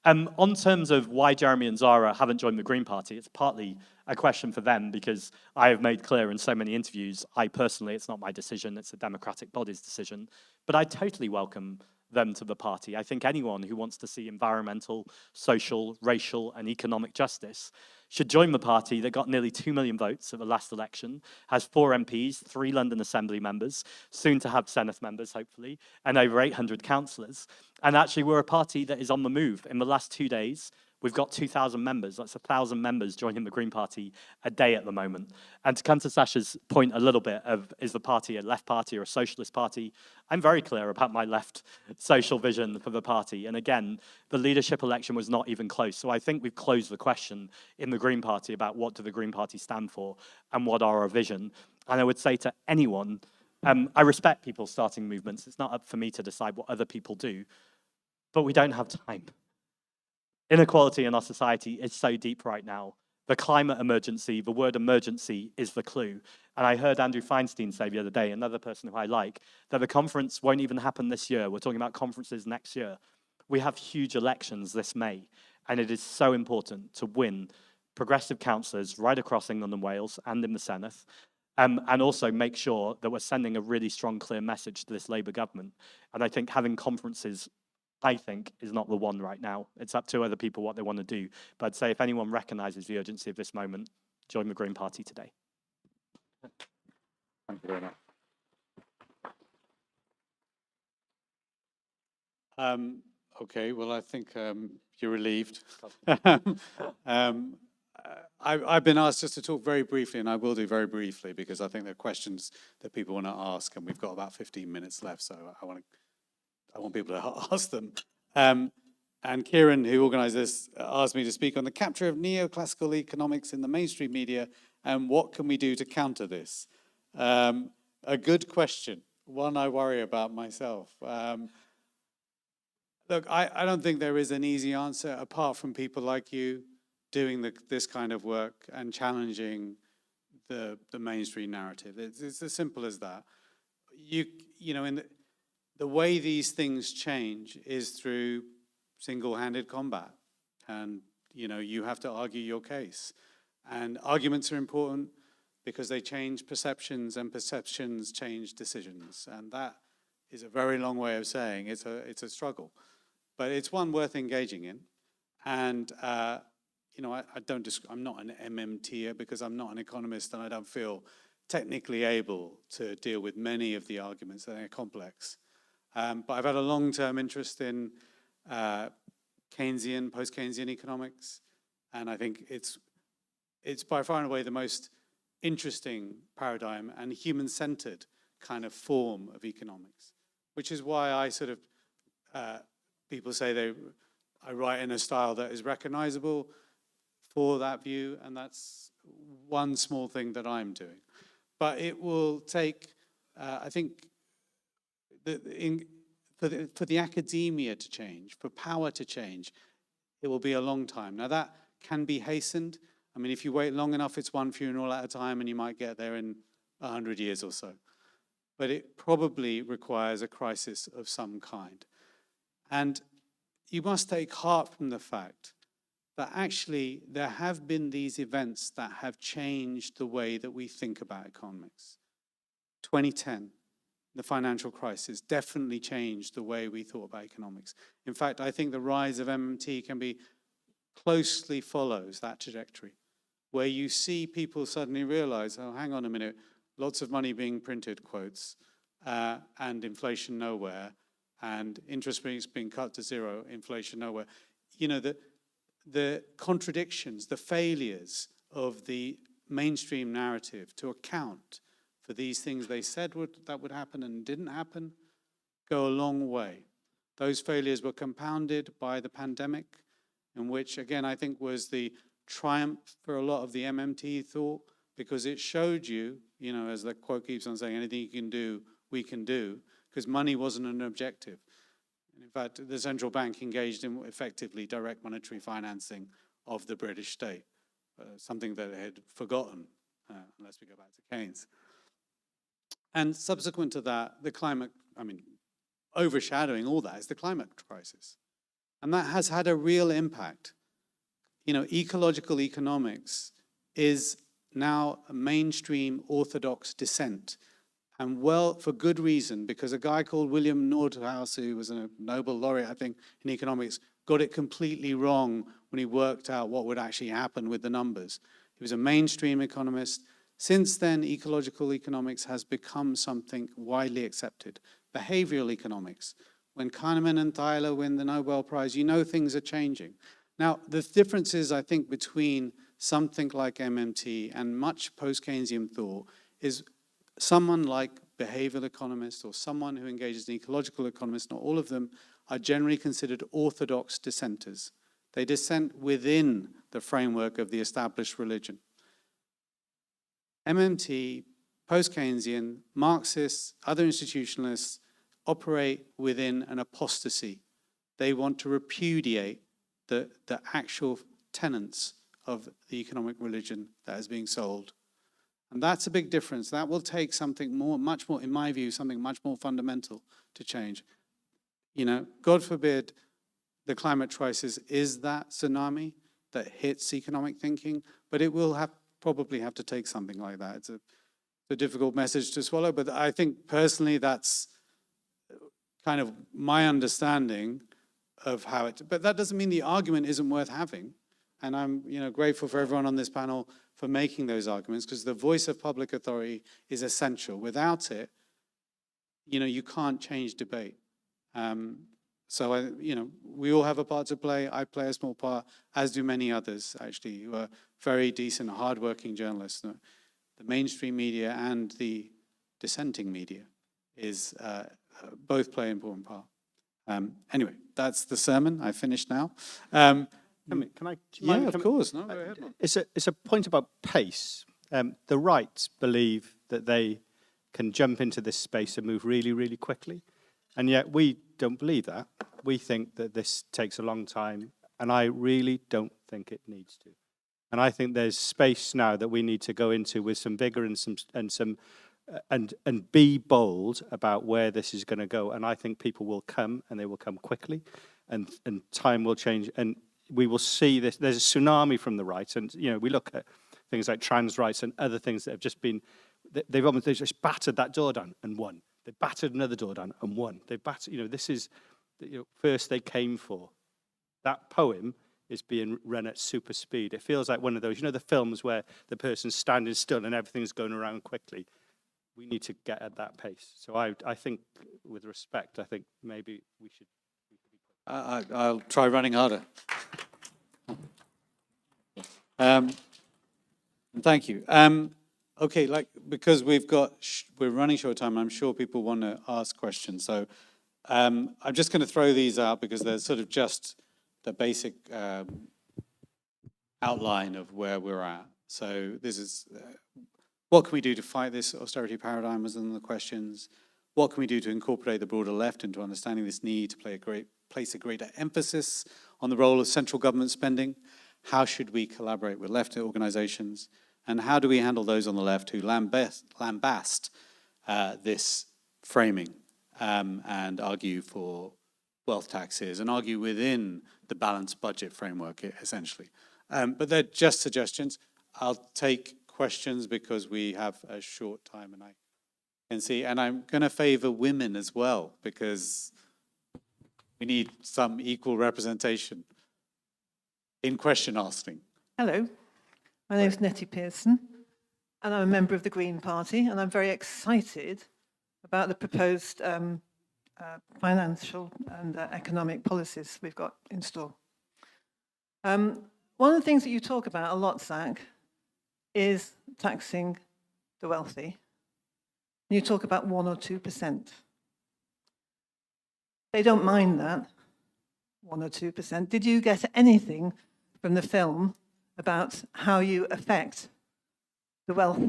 On terms of why Jeremy and Zara haven't joined the Green Party, it's partly a question for them because I have made clear in so many interviews, I personally, it's not my decision, it's a democratic body's decision, but I totally welcome them to the party. I think anyone who wants to see environmental, social, racial, and economic justice should join the party that got nearly 2 million votes at the last election, has 4 MPs, 3 London Assembly members, soon to have Senate members, hopefully, and over 800 councillors. And actually, we're a party that is on the move. In the last 2 days, we've got 2,000 members. That's 1,000 members joining the Green Party a day at the moment. And to come to Sasha's point a little bit of, is the party a left party or a socialist party? I'm very clear about my left social vision for the party. And again, the leadership election was not even close. So I think we've closed the question in the Green Party about what do the Green Party stand for and what are our vision. And I would say to anyone, I respect people starting movements. It's not up for me to decide what other people do, but we don't have time. Inequality in our society is so deep right now. The climate emergency, the word emergency is the clue. And I heard Andrew Feinstein say the other day, another person who I like, that the conference won't even happen this year. We're talking about conferences next year. We have huge elections this May, and it is so important to win progressive councillors right across England and Wales and in the Senate, and also make sure that we're sending a really strong, clear message to this Labour government. And I think having conferences, I think, is not the one right now. It's up to other people what they want to do. But I'd say if anyone recognises the urgency of this moment, join the Green Party today. Thank you very much. Okay, well, I think you're relieved. I've been asked just to talk very briefly, and I will do very briefly, because I think there are questions that people want to ask, and we've got about 15 minutes left, so I want people to ask them. And Kieran, who organised this, asked me to speak on the capture of neoclassical economics in the mainstream media, and what can we do to counter this? A good question, one I worry about myself. Look, I don't think there is an easy answer, apart from people like you doing this kind of work and challenging the mainstream narrative. It's as simple as that. You know, in the way these things change is through single-handed combat, and you know, you have to argue your case. And arguments are important because they change perceptions, and perceptions change decisions. And that is a very long way of saying it's a struggle. But it's one worth engaging in. And, you know, I'm not an MMTer because I'm not an economist, and I don't feel technically able to deal with many of the arguments. They're complex. But I've had a long-term interest in Keynesian, post-Keynesian economics. And I think it's by far and away the most interesting paradigm and human-centered kind of form of economics, which is why I sort of, people say I write in a style that is recognizable for that view, and that's one small thing that I'm doing. But it will take, I think, for the academia to change, for power to change, it will be a long time. Now that can be hastened. I mean, if you wait long enough, it's one funeral at a time, and you might get there in 100 years or so. But it probably requires a crisis of some kind. And you must take heart from the fact that actually there have been these events that have changed the way that we think about economics. 2010, the financial crisis, definitely changed the way we thought about economics. In fact, I think the rise of MMT closely follows that trajectory, where you see people suddenly realize, oh, hang on a minute, lots of money being printed, quotes, and inflation nowhere, and interest rates being cut to zero, inflation nowhere. You know, the contradictions, the failures of the mainstream narrative to account for these things they said that would happen and didn't happen go a long way. Those failures were compounded by the pandemic, in which, again, I think was the triumph for a lot of the MMT thought, because it showed you, you know, as the quote keeps on saying, anything you can do, we can do, because money wasn't an objective. And in fact, the central bank engaged in effectively direct monetary financing of the British state, something that they had forgotten, unless we go back to Keynes. And subsequent to that, the climate, I mean, overshadowing all that is the climate crisis. And that has had a real impact. You know, ecological economics is now a mainstream orthodox dissent. And well, for good reason, because a guy called William Nordhaus, who was a Nobel laureate, I think, in economics, got it completely wrong when he worked out what would actually happen with the numbers. He was a mainstream economist. Since then, ecological economics has become something widely accepted. Behavioral economics. When Kahneman and Thaler win the Nobel Prize, you know things are changing. Now, the differences, I think, between something like MMT and much post-Keynesian thought is someone like behavioral economists or someone who engages in ecological economists, not all of them, are generally considered orthodox dissenters. They dissent within the framework of the established religion. MMT, post-Keynesian, Marxists, other institutionalists operate within an apostasy. They want to repudiate the actual tenets of the economic religion that is being sold. And that's a big difference. That will take something much more, in my view, something much more fundamental to change. You know, God forbid the climate crisis is that tsunami that hits economic thinking, but it will probably have to take something like that. It's a difficult message to swallow, but I think personally that's kind of my understanding of how it, but that doesn't mean the argument isn't worth having. And I'm, grateful for everyone on this panel for making those arguments, because the voice of public authority is essential. Without it, you can't change debate. So, we all have a part to play. I play a small part, as do many others, actually, who are very decent, hardworking journalists. The mainstream media and the dissenting media both play an important part. Anyway, that's the sermon. I finished now. Can I? Yeah, of course. No, go ahead, Mark. It's a point about pace. The right believe that they can jump into this space and move really, really quickly. And yet we don't believe that. We think that this takes a long time, and I really don't think it needs to. And I think there's space now that we need to go into with some vigor and be bold about where this is going to go. And I think people will come, and they will come quickly, and time will change, and we will see this. There's a tsunami from the right, and we look at things like trans rights and other things that have just been. They've just battered that door down and won. They've battered another door down and won. They've battered. This is first they came for. That poem is being run at super speed. It feels like one of those, the films where the person's standing still and everything's going around quickly. We need to get at that pace. So I think, with respect, I think maybe we should. I'll try running harder. Thank you. Okay, because we're running short of time, I'm sure people want to ask questions. So I'm just going to throw these out because they're sort of just the basic outline of where we're at. So this is, what can we do to fight this austerity paradigm was one of the questions. What can we do to incorporate the broader left into understanding this need to place a greater emphasis on the role of central government spending? How should we collaborate with left organizations? And how do we handle those on the left who lambast this framing and argue for wealth taxes and argue within the balanced budget framework, essentially? But they're just suggestions. I'll take questions because we have a short time, and I can see. And I'm going to favor women as well because we need some equal representation in question asking. Hello, my name is Nettie Pearson, and I'm a member of the Green Party, and I'm very excited about the proposed financial and economic policies we've got in store. One of the things that you talk about a lot, Zack, is taxing the wealthy. You talk about 1 or 2%. They don't mind that, 1 or 2%. Did you get anything from the film about how you affect the wealth,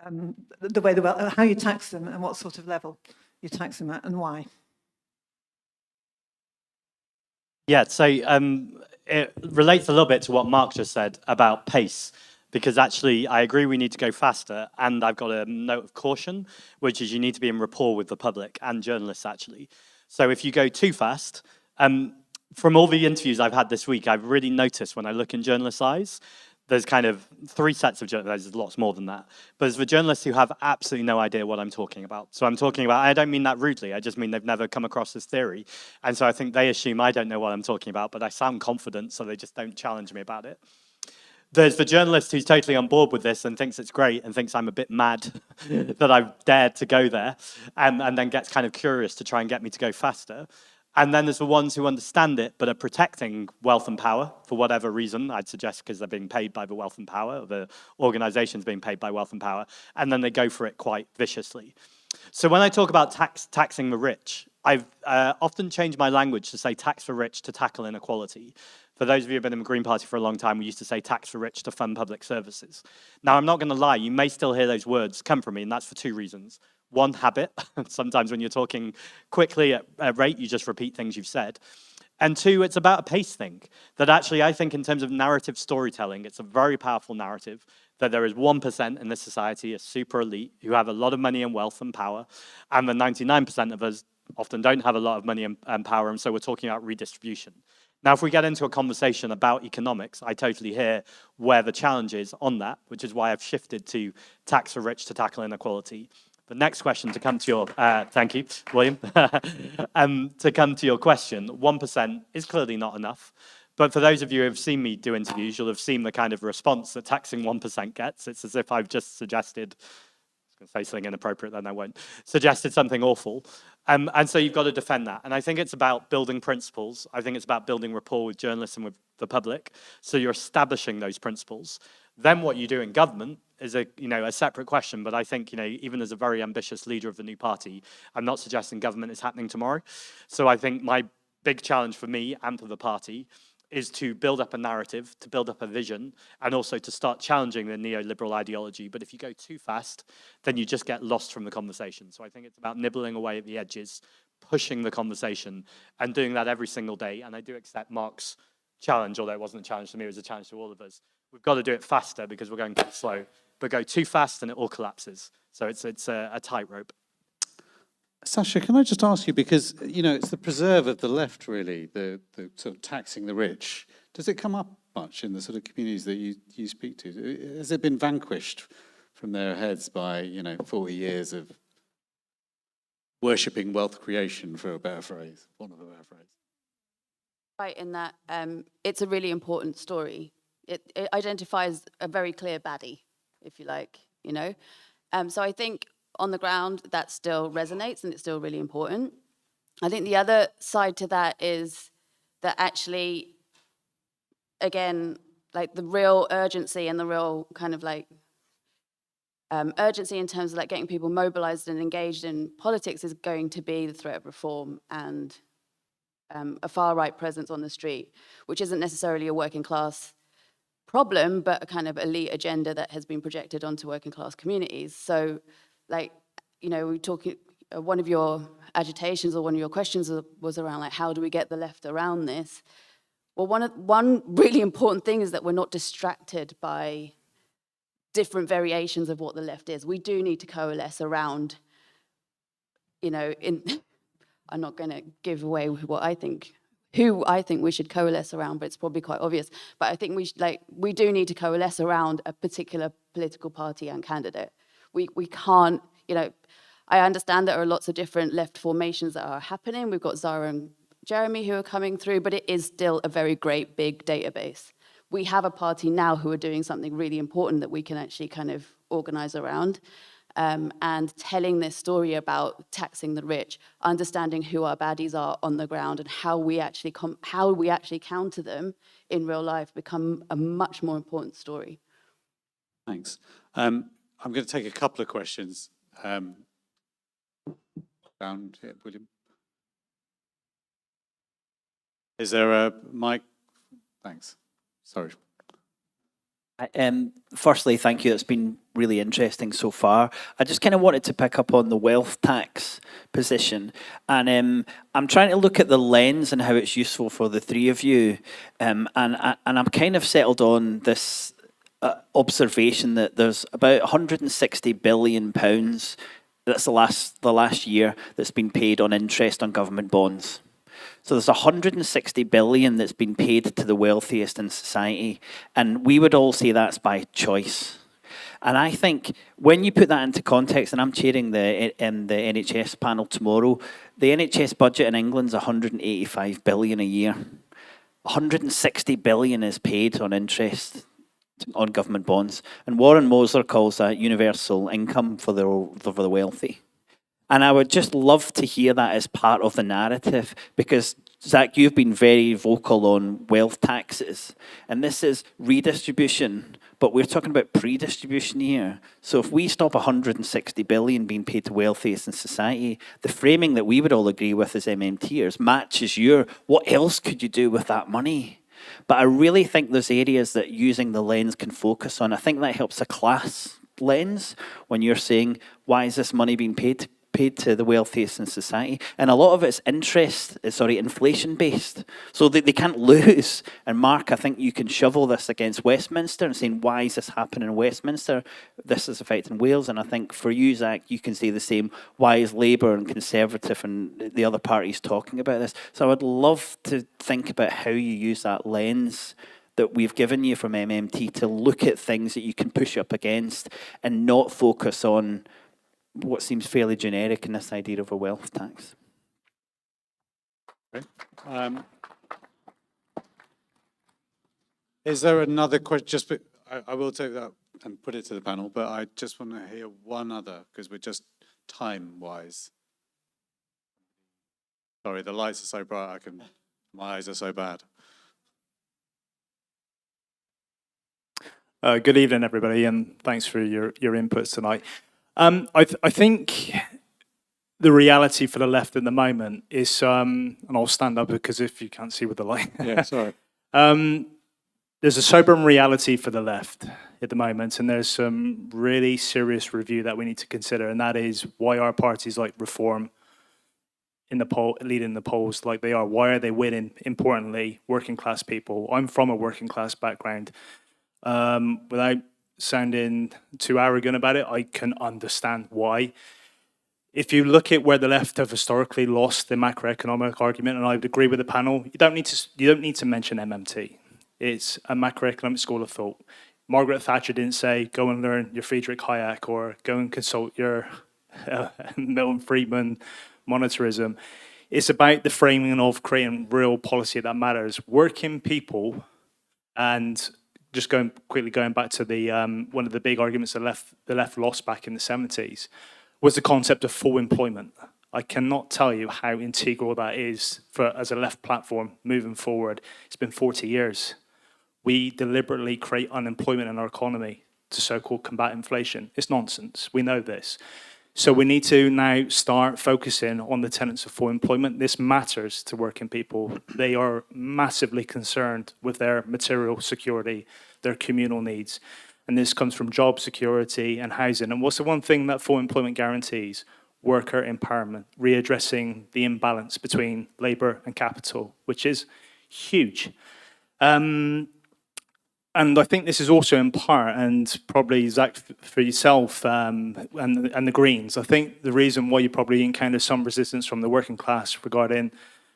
how you tax them and what sort of level you tax them at and why? Yeah, so it relates a little bit to what Mark just said about pace, because actually I agree we need to go faster, and I've got a note of caution, which is you need to be in rapport with the public and journalists, actually. So if you go too fast, from all the interviews I've had this week, I've really noticed when I look in journalists' eyes, there's kind of 3 sets of journalists, there's lots more than that. But there's the journalists who have absolutely no idea what I'm talking about. So I'm talking about, I don't mean that rudely, I just mean they've never come across this theory. And so I think they assume I don't know what I'm talking about, but I sound confident, so they just don't challenge me about it. There's the journalist who's totally on board with this and thinks it's great and thinks I'm a bit mad that I've dared to go there, and then gets kind of curious to try and get me to go faster. And then there's the ones who understand it but are protecting wealth and power for whatever reason, I'd suggest because they're being paid by the wealth and power, or the organization's being paid by wealth and power, and then they go for it quite viciously. So when I talk about taxing the rich, I've often changed my language to say tax the rich to tackle inequality. For those of you who have been in the Green Party for a long time, we used to say tax the rich to fund public services. Now, I'm not going to lie, you may still hear those words come from me, and that's for 2 reasons. 1, habit. Sometimes when you're talking quickly at a rate, you just repeat things you've said. And 2, it's about a pace thing. That actually, I think in terms of narrative storytelling, it's a very powerful narrative that there is 1% in this society, a super elite, who have a lot of money and wealth and power, and the 99% of us often don't have a lot of money and power, and so we're talking about redistribution. Now, if we get into a conversation about economics, I totally hear where the challenge is on that, which is why I've shifted to tax the rich to tackle inequality. The next question to come to your, thank you, William, to come to your question, 1% is clearly not enough, But for those of you who have seen me do interviews, you'll have seen the kind of response that taxing 1% gets. It's as if I've just suggested, I was going to say something inappropriate, then I won't, suggested something awful. And so you've got to defend that. And I think it's about building principles. I think it's about building rapport with journalists and with the public. So you're establishing those principles. Then what you do in government is a separate question. But I think, even as a very ambitious leader of the new party, I'm not suggesting government is happening tomorrow. So I think my big challenge for me and for the party is to build up a narrative, to build up a vision, and also to start challenging the neoliberal ideology. But if you go too fast, then you just get lost from the conversation. So I think it's about nibbling away at the edges, pushing the conversation, and doing that every single day. And I do accept Mark's challenge, although it wasn't a challenge to me, it was a challenge to all of us. We've got to do it faster because we're going too slow, but go too fast and it all collapses. So it's a tightrope. Sasha, can I just ask you, because, it's the preserve of the left, really, the sort of taxing the rich. Does it come up much in the sort of communities that you speak to? Has it been vanquished from their heads by, 40 years of worshipping wealth creation, for a better phrase, one of a better phrase? Right, in that it's a really important story. It identifies a very clear baddie, if you like, So I think on the ground, that still resonates and it's still really important. I think the other side to that is that actually, again, like the real urgency and the real kind of like urgency in terms of like getting people mobilized and engaged in politics is going to be the threat of reform and a far-right presence on the street, which isn't necessarily a working class problem, but a kind of elite agenda that has been projected onto working class communities. So, like, we're talking, one of your agitations or one of your questions was around, like, how do we get the left around this? Well, one really important thing is that we're not distracted by different variations of what the left is. We do need to coalesce around, I'm not going to give away who I think we should coalesce around, but it's probably quite obvious. But I think we do need to coalesce around a particular political party and candidate. We can't, I understand there are lots of different left formations that are happening. We've got Zara and Jeremy who are coming through, but it is still a very great big database. We have a party now who are doing something really important that we can actually kind of organize around. And telling this story about taxing the rich, understanding who our baddies are on the ground and how we actually counter them in real life become a much more important story. Thanks. I'm going to take a couple of questions. Down here, William. Is there a mic? Thanks. Sorry. Firstly, thank you. It's been really interesting so far. I just kind of wanted to pick up on the wealth tax position. And I'm trying to look at the lens and how it's useful for the three of you. And I'm kind of settled on this observation that there's about £160 billion, that's the last year, that's been paid on interest on government bonds. So there's 160 billion that's been paid to the wealthiest in society, and we would all say that's by choice. And I think when you put that into context, and I'm chairing the NHS panel tomorrow, the NHS budget in England's 185 billion a year. 160 billion is paid on interest on government bonds, and Warren Mosler calls that universal income for the wealthy. And I would just love to hear that as part of the narrative, because, Zack, you've been very vocal on wealth taxes, and this is redistribution, but we're talking about pre-distribution here. So if we stop 160 billion being paid to wealthiest in society, the framing that we would all agree with as MMTers matches your, what else could you do with that money? But I really think there's areas that using the lens can focus on. I think that helps a class lens when you're saying, why is this money being paid to the wealthiest in society? And a lot of it's inflation-based. So they can't lose. And Mark, I think you can shovel this against Westminster and saying, why is this happening in Westminster? This is affecting Wales. And I think for you, Zack, you can say the same. Why is Labour and Conservative and the other parties talking about this? So I would love to think about how you use that lens that we've given you from MMT to look at things that you can push up against and not focus on what seems fairly generic in this idea of a wealth tax. Okay. Is there another question? I will take that and put it to the panel, but I just want to hear one other, because we're just time-wise. Sorry, the lights are so bright, my eyes are so bad. Good evening, everybody, and thanks for your inputs tonight. I think the reality for the left at the moment is, and I'll stand up because if you can't see with the light. Yeah, sorry. There's a sobering reality for the left at the moment, and there's some really serious review that we need to consider, and that is why are parties like Reform in the poll, leading the polls like they are? Why are they winning? Importantly, working class people. I'm from a working class background. Without sounding too arrogant about it, I can understand why. If you look at where the left have historically lost the macroeconomic argument, and I would agree with the panel, you don't need to mention MMT. It's a macroeconomic school of thought. Margaret Thatcher didn't say, go and learn your Friedrich Hayek or go and consult your Milton Friedman monetarism. It's about the framing of creating real policy that matters. Working people, and just going back to the one of the big arguments the left lost back in the 70s was the concept of full employment. I cannot tell you how integral that is as a left platform moving forward. It's been 40 years. We deliberately create unemployment in our economy to so-called combat inflation. It's nonsense. We know this. So we need to now start focusing on the tenets of full employment. This matters to working people. They are massively concerned with their material security, their communal needs. And this comes from job security and housing. And what's the one thing that full employment guarantees? Worker empowerment, readdressing the imbalance between labour and capital, which is huge. And I think this is also in part, and probably Zack, for yourself and the Greens, I think the reason why you probably encounter some resistance from the working class regarding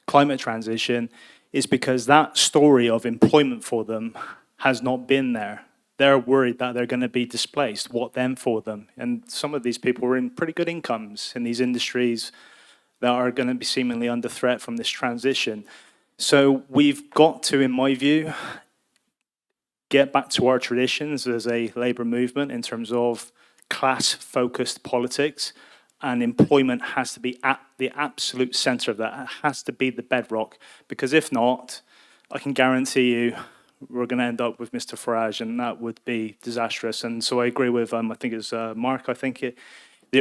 climate transition is because that story of employment for them has not been there. They're worried that they're going to be displaced. What then for them? And some of these people are in pretty good incomes in these industries that are going to be seemingly under threat from this transition. So we've got to, in my view, get back to our traditions as a labour movement in terms of class-focused politics, and employment has to be at the absolute centre of that. It has to be the bedrock, because if not, I can guarantee you we're going to end up with Mr. Farage, and that would be disastrous. And so I agree with, I think it's Mark, the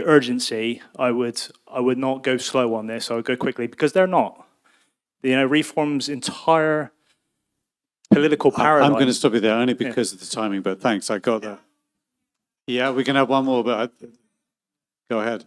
urgency, I would not go slow on this, I would go quickly, because they're not. Reform's entire political paradigm. I'm going to stop you there only because of the timing, but thanks, I got that. Yeah, we can have one more, but go ahead.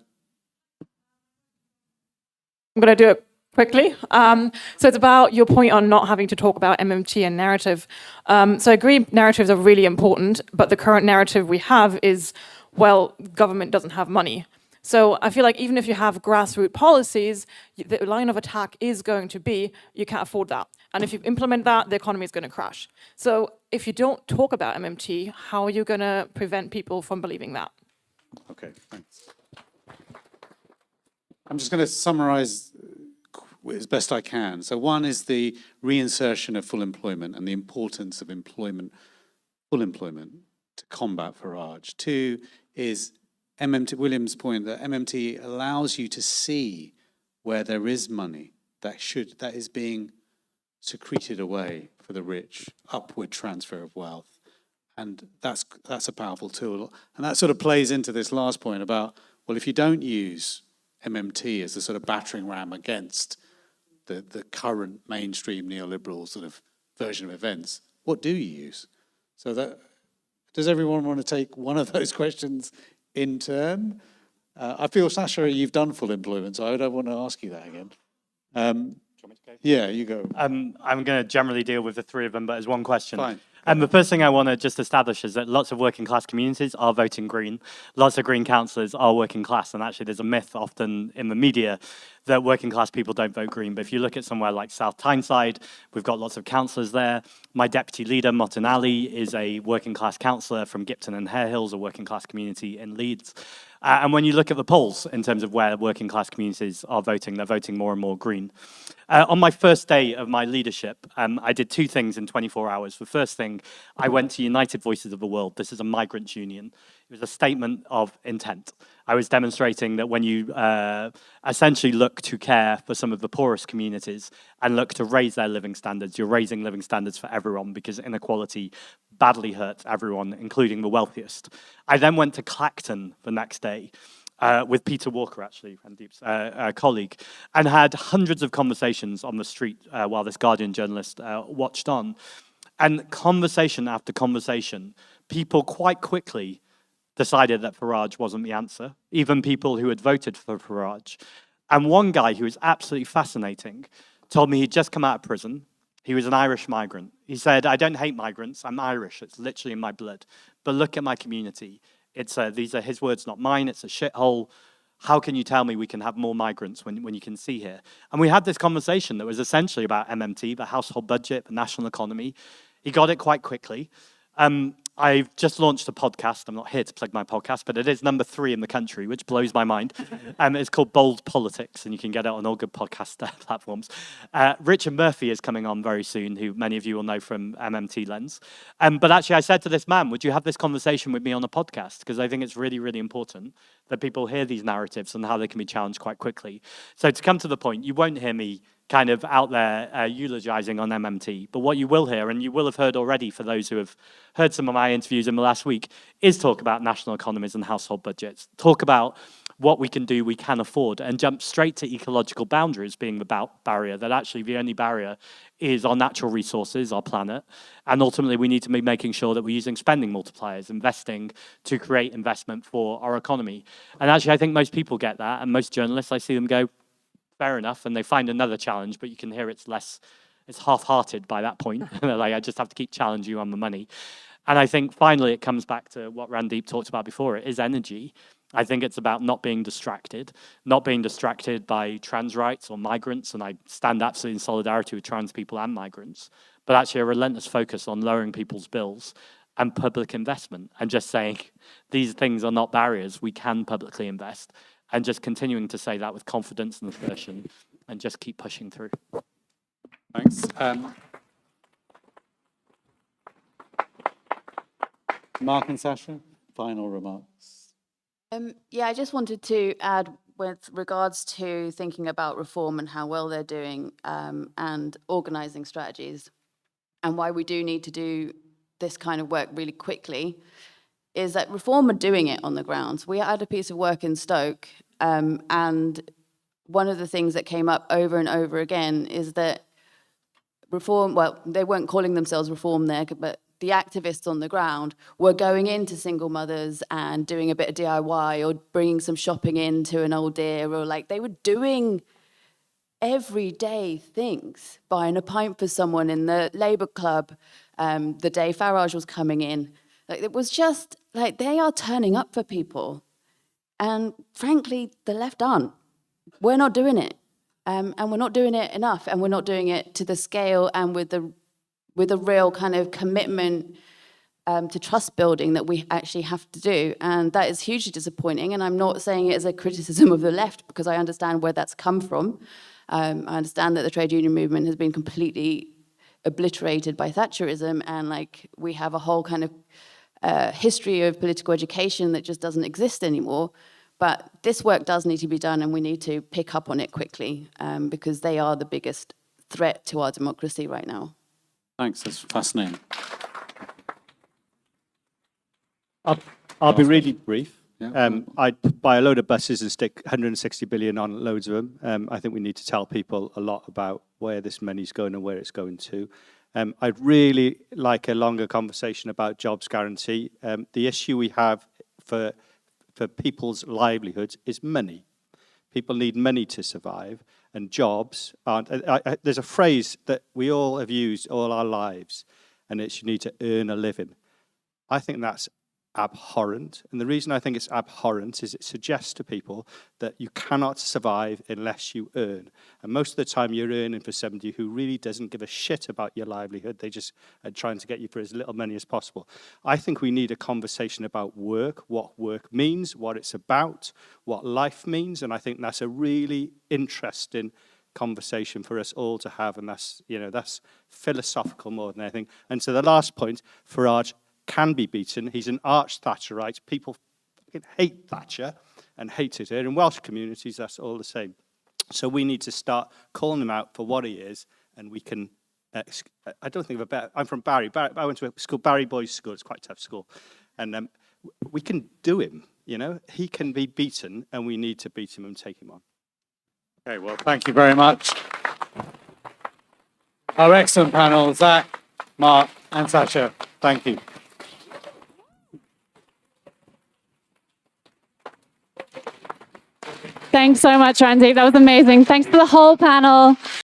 I'm going to do it quickly. So it's about your point on not having to talk about MMT and narrative. So I agree narratives are really important, but the current narrative we have is, well, government doesn't have money. So I feel like even if you have grassroots policies, the line of attack is going to be, you can't afford that. And if you implement that, the economy is going to crash. So if you don't talk about MMT, how are you going to prevent people from believing that? Okay, thanks. I'm just going to summarize as best I can. So one is the reinsertion of full employment and the importance of full employment to combat Farage. Two is William's point that MMT allows you to see where there is money that is being secreted away for the rich, upward transfer of wealth. And that's a powerful tool. And that sort of plays into this last point about, well, if you don't use MMT as a sort of battering ram against the current mainstream neoliberal sort of version of events, what do you use? So does everyone want to take one of those questions in turn? I feel, Sasha, you've done full employment, so I don't want to ask you that again. Yeah, you go. I'm going to generally deal with the three of them, but as one question. Fine. The first thing I want to just establish is that lots of working class communities are voting Green. Lots of Green councillors are working class, and actually there's a myth often in the media that working class people don't vote Green. But if you look at somewhere like South Tyneside, we've got lots of councillors there. My deputy leader, Motin Ali, is a working class councillor from Gipton and Hare Hills, a working class community in Leeds. And when you look at the polls in terms of where working class communities are voting, they're voting more and more Green. On my first day of my leadership, I did two things in 24 hours. The first thing saying, I went to United Voices of the World. This is a migrants' union. It was a statement of intent. I was demonstrating that when you essentially look to care for some of the poorest communities and look to raise their living standards, you're raising living standards for everyone because inequality badly hurts everyone, including the wealthiest. I then went to Clacton the next day with Peter Walker, actually, Randeep's colleague, and had hundreds of conversations on the street while this Guardian journalist watched on. And conversation after conversation, people quite quickly decided that Farage wasn't the answer, even people who had voted for Farage. And one guy who was absolutely fascinating told me he'd just come out of prison. He was an Irish migrant. He said, I don't hate migrants, I'm Irish, it's literally in my blood. But look at my community. These are his words, not mine, it's a shithole. How can you tell me we can have more migrants when you can see here? And we had this conversation that was essentially about MMT, the household budget, the national economy. He got it quite quickly. I've just launched a podcast. I'm not here to plug my podcast, but it is number 3 in the country, which blows my mind. It's called Bold Politics, and you can get it on all good podcast platforms. Richard Murphy is coming on very soon, who many of you will know from MMT Lens. But actually, I said to this man, would you have this conversation with me on a podcast? Because I think it's really, really important that people hear these narratives and how they can be challenged quite quickly. So to come to the point, you won't hear me kind of out there eulogizing on MMT. But what you will hear, and you will have heard already for those who have heard some of my interviews in the last week, is talk about national economies and household budgets. Talk about what we can do, we can afford, and jump straight to ecological boundaries being the barrier, that actually the only barrier is our natural resources, our planet. And ultimately, we need to be making sure that we're using spending multipliers, investing to create investment for our economy. And actually, I think most people get that, and most journalists, I see them go, fair enough, and they find another challenge, but you can hear it's half-hearted by that point. Like, I just have to keep challenging you on the money. And I think finally it comes back to what Randeep talked about before. It is energy. I think it's about not being distracted by trans rights or migrants, and I stand absolutely in solidarity with trans people and migrants, but actually a relentless focus on lowering people's bills and public investment, and just saying these things are not barriers, we can publicly invest. And just continuing to say that with confidence and assertion, and just keep pushing through. Thanks. Mark and Sasha, final remarks. Yeah, I just wanted to add with regards to thinking about reform and how well they're doing, and organising strategies, and why we do need to do this kind of work really quickly, is that Reform are doing it on the ground. We had a piece of work in Stoke, and one of the things that came up over and over again is that Reform, well, they weren't calling themselves Reform there, but the activists on the ground were going into single mothers and doing a bit of DIY or bringing some shopping into an old dear, or like they were doing everyday things, buying a pint for someone in the Labour Club the day Farage was coming in. Like, it was just like they are turning up for people. And frankly, the left aren't. We're not doing it. And we're not doing it enough. And we're not doing it to the scale and with a real kind of commitment to trust building that we actually have to do. And that is hugely disappointing. And I'm not saying it as a criticism of the left, because I understand where that's come from. I understand that the trade union movement has been completely obliterated by Thatcherism. And like we have a whole kind of history of political education that just doesn't exist anymore. But this work does need to be done, and we need to pick up on it quickly, because they are the biggest threat to our democracy right now. Thanks, that's fascinating. I'll be really brief. Yeah. I'd buy a load of buses and stick 160 billion on loads of them. I think we need to tell people a lot about where this money's going and where it's going to. I'd really like a longer conversation about jobs guarantee. The issue we have for people's livelihoods is money. People need money to survive, and jobs aren't. There's a phrase that we all have used all our lives, and it's you need to earn a living. I think that's abhorrent, and the reason I think it's abhorrent is it suggests to people that you cannot survive unless you earn, and most of the time you're earning for somebody who really doesn't give a shit about your livelihood. They just are trying to get you for as little money as possible. I think we need a conversation about work, what work means, what it's about, what life means, and I think that's a really interesting conversation for us all to have, and that's, you know, that's philosophical more than anything. And so the last point, Farage can be beaten. He's an arch Thatcherite. People fucking hate Thatcher and hated her. In Welsh communities, that's all the same. So we need to start calling him out for what he is, and we can, I don't think of a better, I'm from Barry. I went to a school, Barry Boys School, it's quite a tough school. And we can do him, you know? He can be beaten, and we need to beat him and take him on. Okay, well, thank you very much. Our excellent panel, Zack, Mark, and Sasha. Thank you. Thanks so much, Randeep. That was amazing. Thanks to the whole panel.